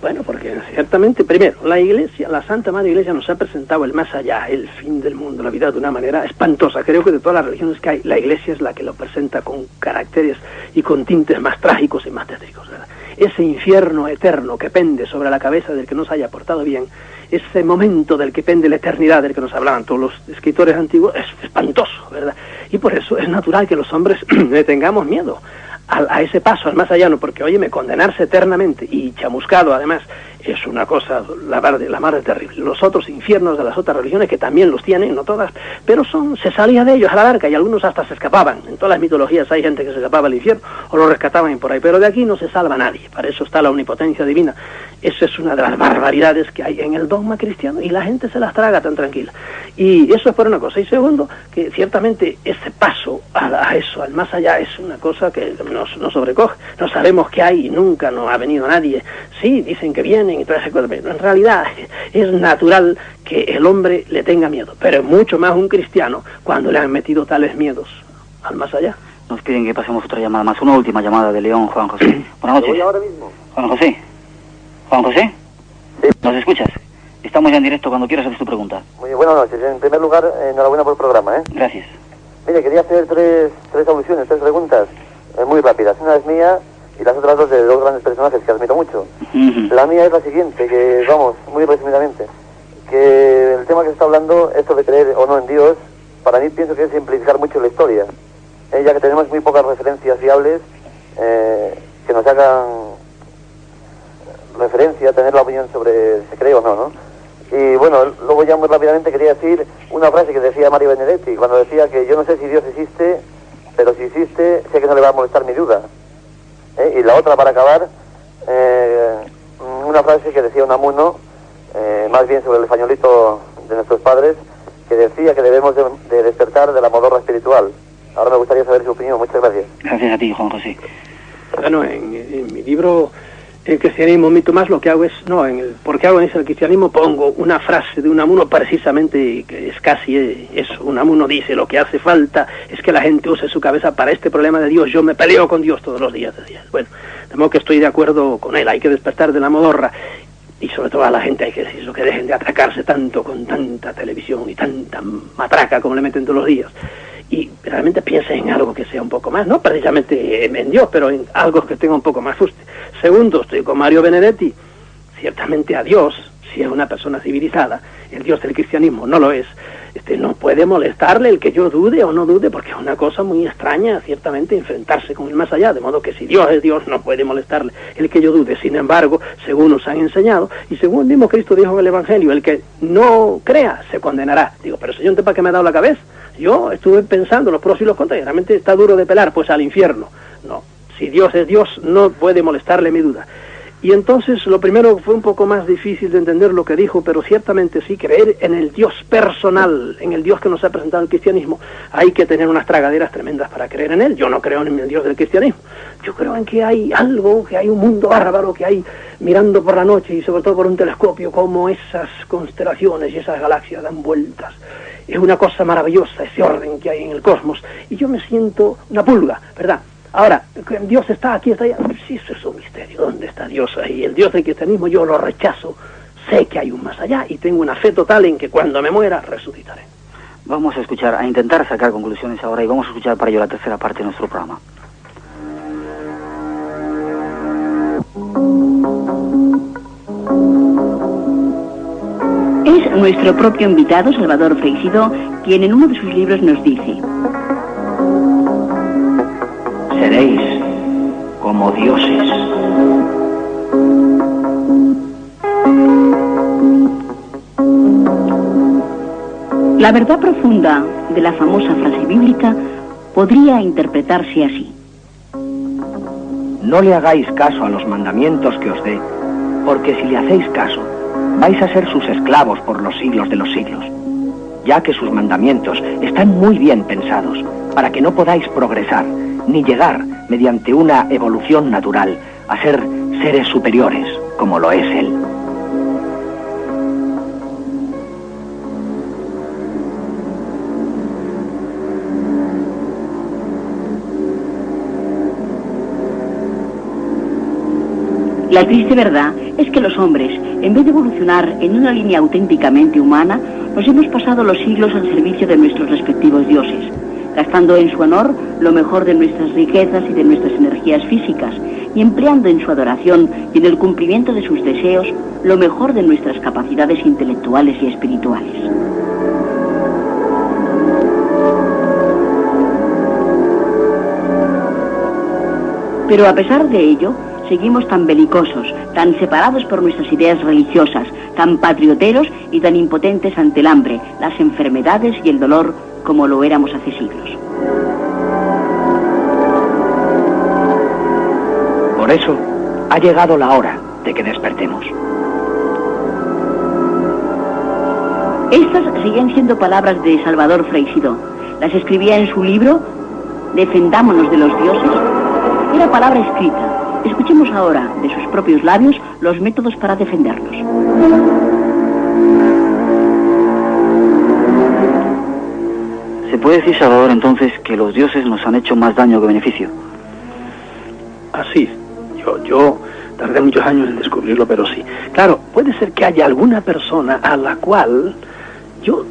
Bueno, porque ciertamente, primero, la Iglesia, la Santa Madre Iglesia nos ha presentado el más allá, el fin del mundo, la vida de una manera espantosa. Creo que de todas las religiones que hay, la Iglesia es la que lo presenta con caracteres y con tintes más trágicos y más tétricos, ¿verdad? Ese infierno eterno que pende sobre la cabeza del que no se haya portado bien, ese momento del que pende la eternidad del que nos hablaban todos los escritores antiguos, es espantoso, ¿verdad? Y por eso es natural que los hombres le tengamos miedo a ese paso, al más allá, no, porque, óyeme, condenarse eternamente y chamuscado, además, es una cosa, la mar de terrible. Los otros infiernos de las otras religiones, que también los tienen, no todas, pero se salía de ellos a la larga, y algunos hasta se escapaban. En todas las mitologías hay gente que se escapaba al infierno, o lo rescataban por ahí, pero de aquí no se salva nadie. Para eso está la omnipotencia divina. Esa es una de las barbaridades que hay en el dogma cristiano, y la gente se las traga tan tranquila. Y eso es por una cosa. Y segundo, que ciertamente ese paso a eso, al más allá, es una cosa que nos sobrecoge. No sabemos qué hay, y nunca nos ha venido nadie. Sí, dicen que vienen y todas esas cosas, pero en realidad es natural que el hombre le tenga miedo, pero es mucho más un cristiano cuando le han metido tales miedos al más allá. Nos piden que pasemos otra llamada más, una última llamada de León, Juan José. Buenas noches. ¿Voy ahora mismo? Juan José. ¿Juan José? Sí. ¿Nos escuchas? Estamos ya en directo, cuando quieras hacer tu pregunta. Muy buenas noches. En primer lugar, enhorabuena por el programa, ¿eh? Gracias. Mire, quería hacer tres alusiones, tres preguntas muy rápidas. Una es mía y las otras dos de dos grandes personajes que admiro mucho. La mía es la siguiente, que vamos, muy resumidamente, que el tema que se está hablando, esto de creer o no en Dios, para mí pienso que es simplificar mucho la historia, ya que tenemos muy pocas referencias fiables que nos hagan referencia, tener la opinión sobre si se cree o no, ¿no? Y bueno, luego ya muy rápidamente quería decir una frase que decía Mario Benedetti, cuando decía que yo no sé si Dios existe, pero si existe, sé que no le va a molestar mi duda. Y la otra, para acabar, una frase que decía Unamuno, más bien sobre el españolito de nuestros padres, que decía que debemos de despertar de la modorra espiritual. Ahora me gustaría saber su opinión. Muchas gracias. Gracias a ti, Juan José. Bueno, en mi libro, El cristianismo, mito más, lo que hago es, ¿por qué hago en el cristianismo? Pongo una frase de Unamuno precisamente, que es casi eso. Unamuno dice, lo que hace falta es que la gente use su cabeza para este problema de Dios. Yo me peleo con Dios todos los días. Bueno, de modo que estoy de acuerdo con él, hay que despertar de la modorra. Y sobre todo a la gente hay que decir que dejen de atracarse tanto con tanta televisión y tanta matraca como le meten todos los días. Y realmente piensen en algo que sea un poco más, no precisamente en Dios, pero en algo que tenga un poco más fuste. Segundo, estoy con Mario Benedetti. Ciertamente a Dios, si es una persona civilizada, el Dios del cristianismo no lo es, no puede molestarle el que yo dude o no dude, porque es una cosa muy extraña, ciertamente, enfrentarse con el más allá, de modo que si Dios es Dios, no puede molestarle el que yo dude. Sin embargo, según nos han enseñado, y según el mismo Cristo dijo en el Evangelio, el que no crea se condenará. Digo, pero señor, ¿para qué me ha dado la cabeza? Yo estuve pensando los pros y los contras, y realmente está duro de pelar, pues al infierno. No, Si Dios es Dios, no puede molestarle mi duda. Y entonces lo primero fue un poco más difícil de entender lo que dijo, pero ciertamente sí, creer en el Dios personal, en el Dios que nos ha presentado el cristianismo, hay que tener unas tragaderas tremendas para creer en él. Yo no creo en el Dios del cristianismo. Yo creo en que hay algo, que hay un mundo bárbaro, que hay, mirando por la noche y sobre todo por un telescopio, como esas constelaciones y esas galaxias dan vueltas. Es una cosa maravillosa ese orden que hay en el cosmos. Y yo me siento una pulga, ¿verdad? Ahora, Dios está aquí, está allá. Sí, eso es un misterio. ¿Dónde está Dios ahí? El Dios del cristianismo yo lo rechazo. Sé que hay un más allá y tengo una fe total en que cuando me muera resucitaré. Vamos a escuchar, a intentar sacar conclusiones ahora y vamos a escuchar para ello la tercera parte de nuestro programa. Es nuestro propio invitado, Salvador Freixidó, quien en uno de sus libros nos dice: seréis como dioses. La verdad profunda de la famosa frase bíblica podría interpretarse así: no le hagáis caso a los mandamientos que os dé, porque si le hacéis caso, vais a ser sus esclavos por los siglos de los siglos, ya que sus mandamientos están muy bien pensados, para que no podáis progresar, ni llegar, mediante una evolución natural, a ser seres superiores, como lo es él. La triste verdad es que los hombres, en vez de evolucionar en una línea auténticamente humana, nos hemos pasado los siglos al servicio de nuestros respectivos dioses, gastando en su honor lo mejor de nuestras riquezas y de nuestras energías físicas, y empleando en su adoración y en el cumplimiento de sus deseos lo mejor de nuestras capacidades intelectuales y espirituales. Pero a pesar de ello, seguimos tan belicosos, tan separados por nuestras ideas religiosas, tan patrioteros y tan impotentes ante el hambre, las enfermedades y el dolor como lo éramos hace siglos. Por eso, ha llegado la hora de que despertemos. Estas siguen siendo palabras de Salvador Freixidó. Las escribía en su libro Defendámonos de los dioses. Era palabra escrita. Escuchemos ahora, de sus propios labios, los métodos para defendernos. ¿Se puede decir, Salvador, entonces, que los dioses nos han hecho más daño que beneficio? Así, yo tardé muchos años en descubrirlo, pero sí. Claro, puede ser que haya alguna persona a la cual yo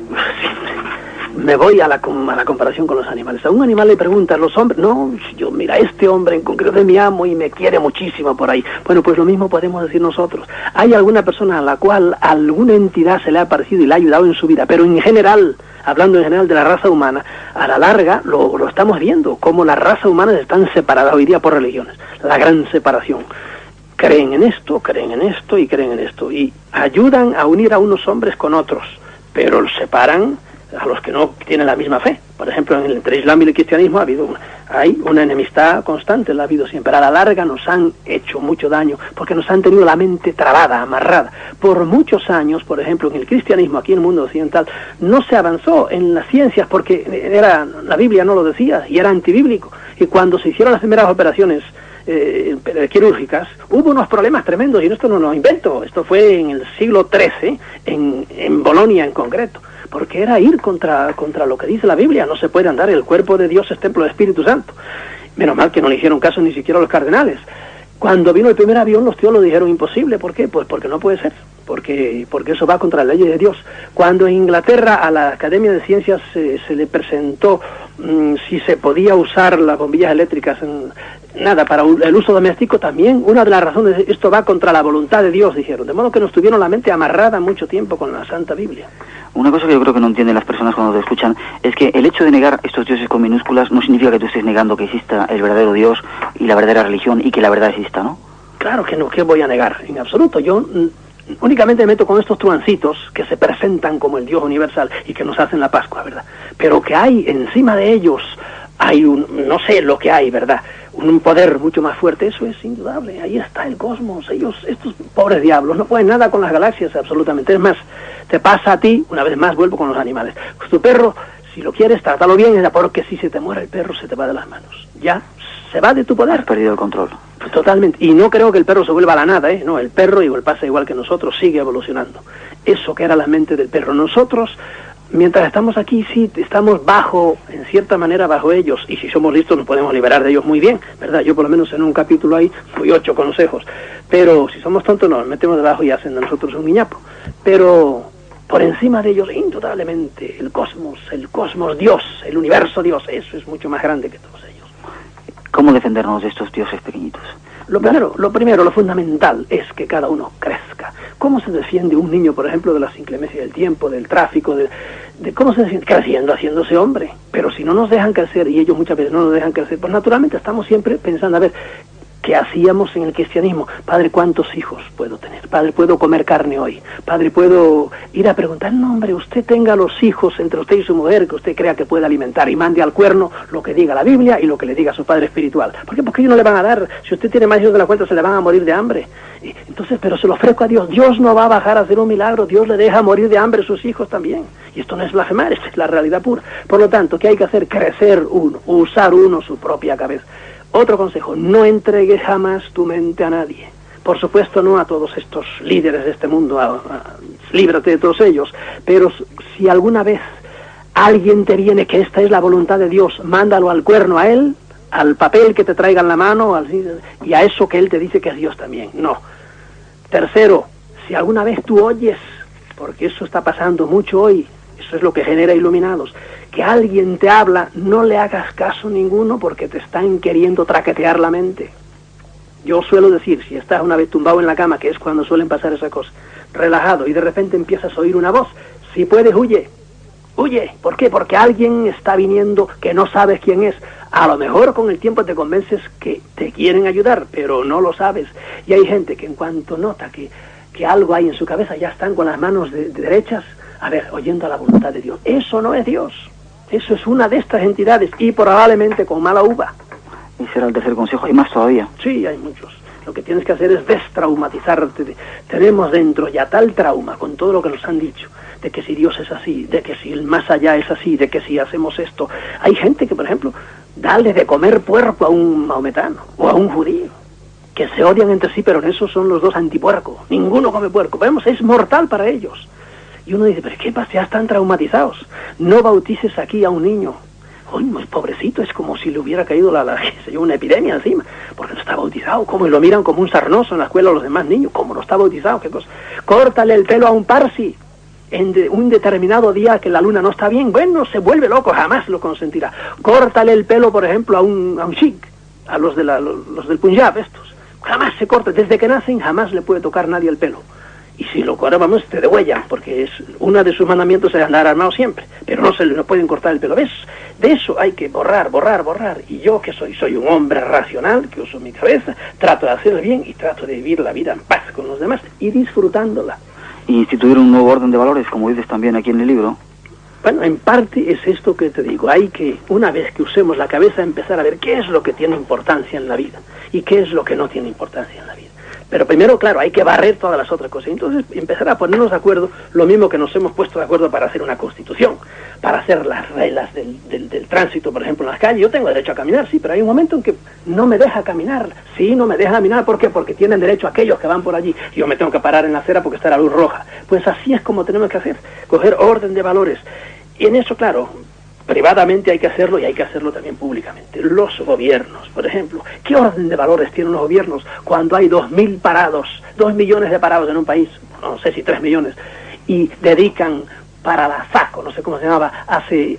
me voy a la comparación con los animales. A un animal le preguntan los hombres, no, mira, este hombre en concreto es mi amo y me quiere muchísimo por ahí. Bueno, pues lo mismo podemos decir nosotros. Hay alguna persona a la cual alguna entidad se le ha parecido y le ha ayudado en su vida, pero en general, hablando en general de la raza humana, a la larga lo estamos viendo, como las razas humanas están separadas hoy día por religiones, la gran separación. Creen en esto y creen en esto, y ayudan a unir a unos hombres con otros, pero los separan a los que no tienen la misma fe. Por ejemplo, entre Islam y el cristianismo hay una enemistad constante, la ha habido siempre. A la larga nos han hecho mucho daño, porque nos han tenido la mente trabada, amarrada. Por muchos años, por ejemplo, en el cristianismo, aquí en el mundo occidental, no se avanzó en las ciencias, porque la Biblia no lo decía, y era antibíblico. Y cuando se hicieron las primeras operaciones quirúrgicas, hubo unos problemas tremendos, y esto no lo invento, esto fue en el siglo XIII, en Bolonia en concreto, porque era ir contra lo que dice la Biblia. No se puede andar, el cuerpo de Dios es templo del Espíritu Santo. Menos mal que no le hicieron caso ni siquiera a los cardenales. Cuando vino el primer avión, los teólogos dijeron imposible. ¿Por qué? Pues porque no puede ser, porque eso va contra las leyes de Dios. Cuando en Inglaterra a la Academia de Ciencias se le presentó si se podía usar las bombillas eléctricas para el uso doméstico, también una de las razones de esto va contra la voluntad de Dios, dijeron. De modo que nos tuvieron la mente amarrada mucho tiempo con la Santa Biblia. Una cosa que yo creo que no entienden las personas cuando te escuchan es que el hecho de negar estos dioses con minúsculas no significa que tú estés negando que exista el verdadero Dios y la verdadera religión y que la verdad exista, ¿no? Claro que no, ¿qué voy a negar? En absoluto. Yo únicamente me meto con estos truancitos que se presentan como el Dios universal y que nos hacen la Pascua, ¿verdad? Pero que hay encima de ellos, no sé lo que hay, ¿verdad? un poder mucho más fuerte, eso es indudable. Ahí está el cosmos. Ellos, estos pobres diablos, no pueden nada con las galaxias, absolutamente. Es más, te pasa a ti, una vez más vuelvo con los animales. Pues tu perro, si lo quieres, trátalo bien, porque si se te muere el perro, se te va de las manos. Ya, se va de tu poder. Has perdido el control. Pues totalmente. Y no creo que el perro se vuelva a la nada, ¿eh? No, el perro igual pasa igual que nosotros, sigue evolucionando. Eso que era la mente del perro. Nosotros, mientras estamos aquí, sí, estamos bajo, en cierta manera, bajo ellos. Y si somos listos, nos podemos liberar de ellos muy bien, ¿verdad? Yo, por lo menos, en un capítulo ahí, fui 8 consejos. Pero si somos tontos, nos metemos debajo y hacen de nosotros un guiñapo. Pero por encima de ellos, indudablemente, el cosmos, Dios, el universo Dios, eso es mucho más grande que todos ellos. ¿Cómo defendernos de estos dioses pequeñitos? Lo primero, lo fundamental es que cada uno crezca. ¿Cómo se defiende un niño, por ejemplo, de las inclemencias del tiempo, del tráfico, de cómo se defiende? Creciendo, haciéndose hombre. Pero si no nos dejan crecer, y ellos muchas veces no nos dejan crecer, pues naturalmente estamos siempre pensando, a ver, ¿qué hacíamos en el cristianismo? Padre, ¿cuántos hijos puedo tener? Padre, ¿puedo comer carne hoy? Padre, ¿puedo ir a preguntar? No, hombre, usted tenga los hijos entre usted y su mujer que usted crea que puede alimentar y mande al cuerno lo que diga la Biblia y lo que le diga su padre espiritual. ¿Por qué? Porque ellos no le van a dar. Si usted tiene más hijos de la cuenta, se le van a morir de hambre. Entonces, pero se lo ofrezco a Dios. Dios no va a bajar a hacer un milagro. Dios le deja morir de hambre a sus hijos también. Y esto no es blasfemar, esta es la realidad pura. Por lo tanto, ¿qué hay que hacer? Crecer uno, usar uno su propia cabeza. Otro consejo, no entregues jamás tu mente a nadie. Por supuesto, no a todos estos líderes de este mundo, líbrate de todos ellos. Pero si alguna vez alguien te viene que esta es la voluntad de Dios, mándalo al cuerno a él, al papel que te traiga en la mano, y a eso que él te dice que es Dios también. No. Tercero, si alguna vez tú oyes, porque eso está pasando mucho hoy, eso es lo que genera iluminados, que alguien te habla, no le hagas caso ninguno porque te están queriendo traquetear la mente. Yo suelo decir, si estás una vez tumbado en la cama, que es cuando suelen pasar esas cosas, relajado, y de repente empiezas a oír una voz, si puedes, huye. Huye. ¿Por qué? Porque alguien está viniendo que no sabes quién es. A lo mejor con el tiempo te convences que te quieren ayudar, pero no lo sabes. Y hay gente que en cuanto nota que algo hay en su cabeza, ya están con las manos derechas, a ver, oyendo a la voluntad de Dios. Eso no es Dios. Eso es una de estas entidades y probablemente con mala uva. Y será el tercer consejo. ¿Hay más todavía? Sí, hay muchos. Lo que tienes que hacer es destraumatizarte. Tenemos dentro ya tal trauma con todo lo que nos han dicho, de que si Dios es así, de que si el más allá es así, de que si hacemos esto. Hay gente que, por ejemplo, dale de comer puerco a un maometano o a un judío, que se odian entre sí, pero en eso son los dos antipuerco. Ninguno come puerco. Vemos, es mortal para ellos. Y uno dice, pero ¿qué pasa? Ya están traumatizados. No bautices aquí a un niño. Uy, muy pobrecito, es como si le hubiera caído una epidemia encima, porque no está bautizado. ¿Cómo? Y lo miran como un sarnoso en la escuela a los demás niños. ¿Cómo no está bautizado? ¿Qué cosa? Córtale el pelo a un parsi en un determinado día que la luna no está bien. Bueno, se vuelve loco, jamás lo consentirá. Córtale el pelo, por ejemplo, a un sikh, a los del Punjab, estos. Jamás se corta. Desde que nacen, jamás le puede tocar nadie el pelo. Y si lo corta, vamos, te degüellan, porque es uno de sus mandamientos es andar armado siempre, pero no pueden cortar el pelo. ¿Ves? De eso hay que borrar. Y yo que soy un hombre racional, que uso mi cabeza, trato de hacer bien y trato de vivir la vida en paz con los demás y disfrutándola. Y instituir un nuevo orden de valores, como dices también aquí en el libro. Bueno, en parte es esto que te digo. Hay que, una vez que usemos la cabeza, empezar a ver qué es lo que tiene importancia en la vida y qué es lo que no tiene importancia en la vida. Pero primero, claro, hay que barrer todas las otras cosas. Entonces, empezar a ponernos de acuerdo, lo mismo que nos hemos puesto de acuerdo para hacer una constitución, para hacer las reglas del tránsito, por ejemplo, en las calles. Yo tengo derecho a caminar, sí, pero hay un momento en que no me deja caminar. Sí, no me deja caminar, ¿por qué? Porque tienen derecho aquellos que van por allí. Yo me tengo que parar en la acera porque está la luz roja. Pues así es como tenemos que hacer, coger orden de valores. Y en eso, claro, privadamente hay que hacerlo y hay que hacerlo también públicamente. Los gobiernos, por ejemplo, ¿qué orden de valores tienen los gobiernos cuando hay 2.000 parados, 2 millones de parados en un país, no sé si 3 millones, y dedican para la FACO, no sé cómo se llamaba, hace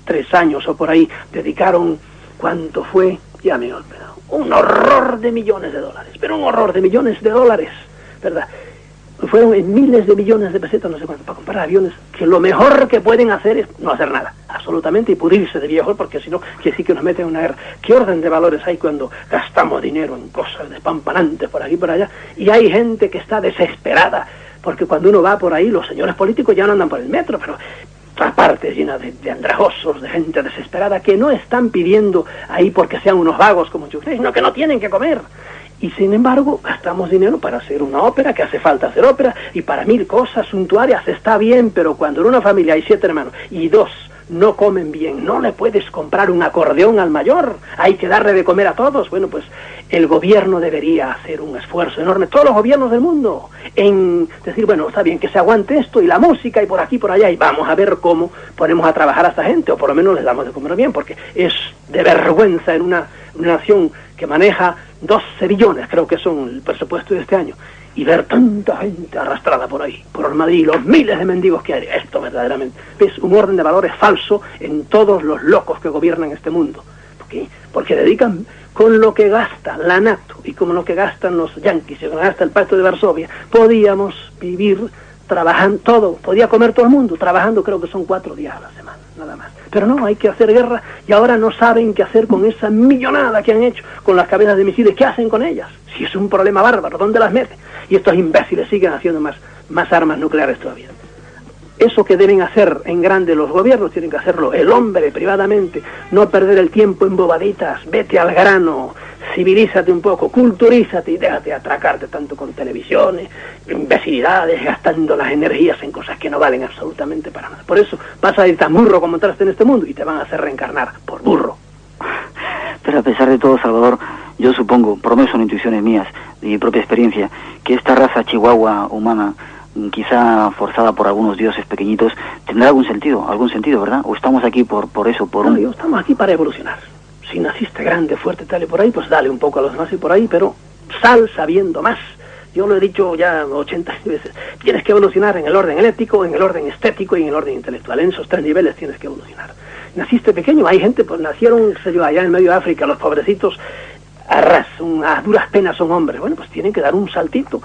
3 años o por ahí, dedicaron, ¿cuánto fue? Ya me he olvidado, un horror de millones de dólares, pero un horror de millones de dólares, ¿verdad? Fueron en miles de millones de pesetas, no sé cuánto, para comprar aviones, que lo mejor que pueden hacer es no hacer nada, absolutamente, y pudrirse de viejo, porque si no, quiere decir que nos meten en una guerra. ¿Qué orden de valores hay cuando gastamos dinero en cosas despampanantes por aquí y por allá? Y hay gente que está desesperada, porque cuando uno va por ahí, los señores políticos ya no andan por el metro, pero todas partes llena de andrajosos, de gente desesperada, que no están pidiendo ahí porque sean unos vagos como yo, sino que no tienen que comer. Y sin embargo, gastamos dinero para hacer una ópera, que hace falta hacer ópera, y para 1000 cosas suntuarias está bien, pero cuando en una familia hay 7 hermanos y 2 no comen bien, no le puedes comprar un acordeón al mayor, hay que darle de comer a todos. Bueno, pues el gobierno debería hacer un esfuerzo enorme, todos los gobiernos del mundo, en decir, bueno, está bien que se aguante esto y la música y por aquí, por allá, y vamos a ver cómo ponemos a trabajar a esta gente, o por lo menos les damos de comer bien, porque es de vergüenza en una nación que maneja 12 billones, creo que son el presupuesto de este año, y ver tanta gente arrastrada por ahí, por Madrid, los miles de mendigos que hay. Esto verdaderamente es un orden de valores falso en todos los locos que gobiernan este mundo. ¿Por qué? Porque dedican con lo que gasta la NATO y con lo que gastan los yanquis y con lo que gasta el Pacto de Varsovia, podíamos vivir trabajando todo, podía comer todo el mundo, trabajando creo que son 4 días a la semana, nada más. Pero no, hay que hacer guerra y ahora no saben qué hacer con esa millonada que han hecho con las cabezas de misiles. ¿Qué hacen con ellas? Si es un problema bárbaro, ¿dónde las meten? Y estos imbéciles siguen haciendo más armas nucleares todavía. Eso que deben hacer en grande los gobiernos, tienen que hacerlo el hombre privadamente, no perder el tiempo en bobaditas, vete al grano, civilízate un poco, culturízate y déjate atracarte tanto con televisiones, imbecilidades, gastando las energías en cosas que no valen absolutamente para nada. Por eso vas a ir tan burro como entraste en este mundo y te van a hacer reencarnar por burro. Pero a pesar de todo, Salvador, yo supongo, por lo menos son intuiciones mías, de mi propia experiencia, que esta raza chihuahua humana, quizá forzada por algunos dioses pequeñitos, tendrá algún sentido, ¿verdad? ¿O estamos aquí por eso, estamos aquí para evolucionar. Si naciste grande, fuerte, tal y por ahí, pues dale un poco a los demás y por ahí, pero sal sabiendo más. Yo lo he dicho ya 80 veces. Tienes que evolucionar en el orden ético, en el orden estético y en el orden intelectual. En esos 3 niveles tienes que evolucionar. Naciste pequeño, hay gente, pues nacieron, qué sé yo, allá en medio de África, los pobrecitos, a duras penas son hombres. Bueno, pues tienen que dar un saltito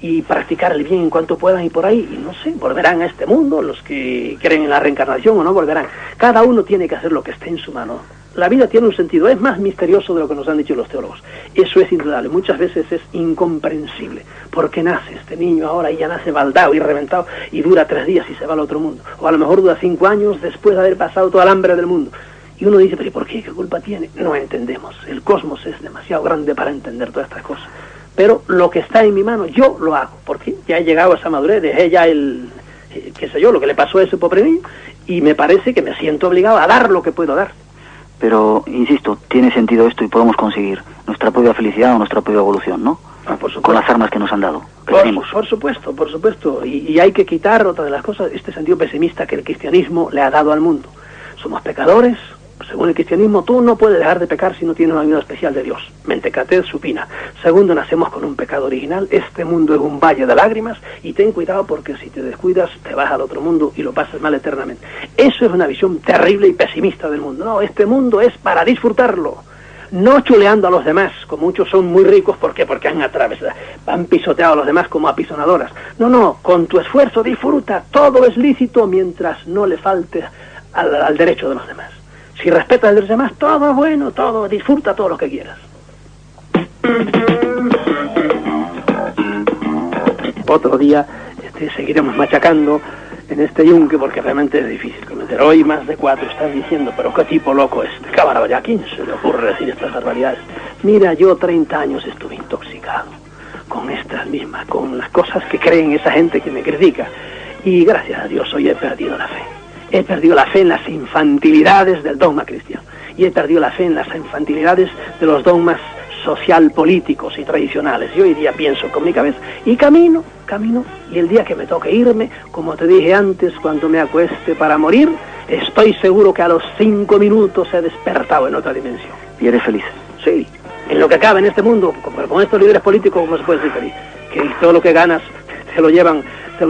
y practicar el bien en cuanto puedan y por ahí, y no sé, volverán a este mundo, los que creen en la reencarnación o no volverán. Cada uno tiene que hacer lo que esté en su mano. La vida tiene un sentido, es más misterioso de lo que nos han dicho los teólogos. Eso es indudable, muchas veces es incomprensible. ¿Por qué nace este niño ahora y ya nace baldado y reventado y dura 3 días y se va al otro mundo? O a lo mejor dura 5 años después de haber pasado toda el hambre del mundo. Y uno dice, pero ¿y por qué? ¿Qué culpa tiene? No entendemos. El cosmos es demasiado grande para entender todas estas cosas. Pero lo que está en mi mano, yo lo hago, porque ya he llegado a esa madurez, dejé ya qué sé yo, lo que le pasó a ese pobre niño, y me parece que me siento obligado a dar lo que puedo dar. Pero, insisto, tiene sentido esto y podemos conseguir nuestra propia felicidad o nuestra propia evolución, ¿no? Por supuesto. Con las armas que nos han dado. Por supuesto. Y hay que quitar otra de las cosas, este sentido pesimista que el cristianismo le ha dado al mundo. Somos pecadores. Según el cristianismo, tú no puedes dejar de pecar si no tienes una ayuda especial de Dios. Mentecatez supina. Segundo, nacemos con un pecado original. Este mundo es un valle de lágrimas y ten cuidado porque si te descuidas te vas al otro mundo y lo pasas mal eternamente. Eso es una visión terrible y pesimista del mundo. No, este mundo es para disfrutarlo. No chuleando a los demás, como muchos son muy ricos. ¿Por qué? Porque han pisoteado a los demás como apisonadoras. No, con tu esfuerzo disfruta. Todo es lícito mientras no le falte al derecho de los demás. Si respetas a los demás, todo es bueno, disfruta todo lo que quieras. Otro día seguiremos machacando en este yunque porque realmente es difícil cometer. Hoy más de 4 están diciendo, pero qué tipo loco este. Qué barbaridad, ¿a quién se le ocurre decir estas barbaridades? Mira, yo 30 años estuve intoxicado con estas mismas, con las cosas que creen esa gente que me critica. Y gracias a Dios hoy he perdido la fe. He perdido la fe en las infantilidades del dogma cristiano. Y he perdido la fe en las infantilidades de los dogmas social-políticos y tradicionales. Y hoy día pienso con mi cabeza y camino. Y el día que me toque irme, como te dije antes, cuando me acueste para morir, estoy seguro que a los 5 minutos he despertado en otra dimensión. ¿Y eres feliz? Sí. En lo que cabe en este mundo, con estos líderes políticos, ¿cómo se puede ser feliz? Que todo lo que ganas te lo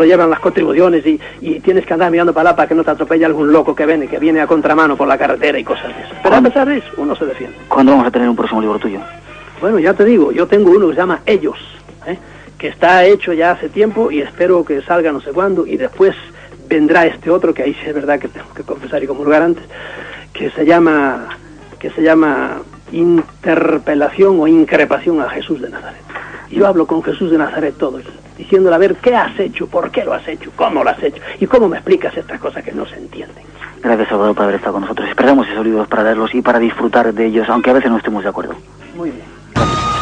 llevan las contribuciones y tienes que andar mirando para allá para que no te atropelle algún loco que viene a contramano por la carretera y cosas de esas. Pero a pesar de eso, uno se defiende. ¿Cuándo vamos a tener un próximo libro tuyo? Bueno, ya te digo, yo tengo uno que se llama Ellos, que está hecho ya hace tiempo y espero que salga no sé cuándo, y después vendrá este otro, que ahí sí es verdad que tengo que confesar y comulgar antes, que se llama Interpelación o Increpación a Jesús de Nazaret. Yo hablo con Jesús de Nazaret todo diciéndole a ver qué has hecho, por qué lo has hecho, cómo lo has hecho y cómo me explicas estas cosas que no se entienden. Gracias, Salvador, por haber estado con nosotros. Esperamos esos libros para leerlos y para disfrutar de ellos, aunque a veces no estemos de acuerdo. Muy bien. Gracias.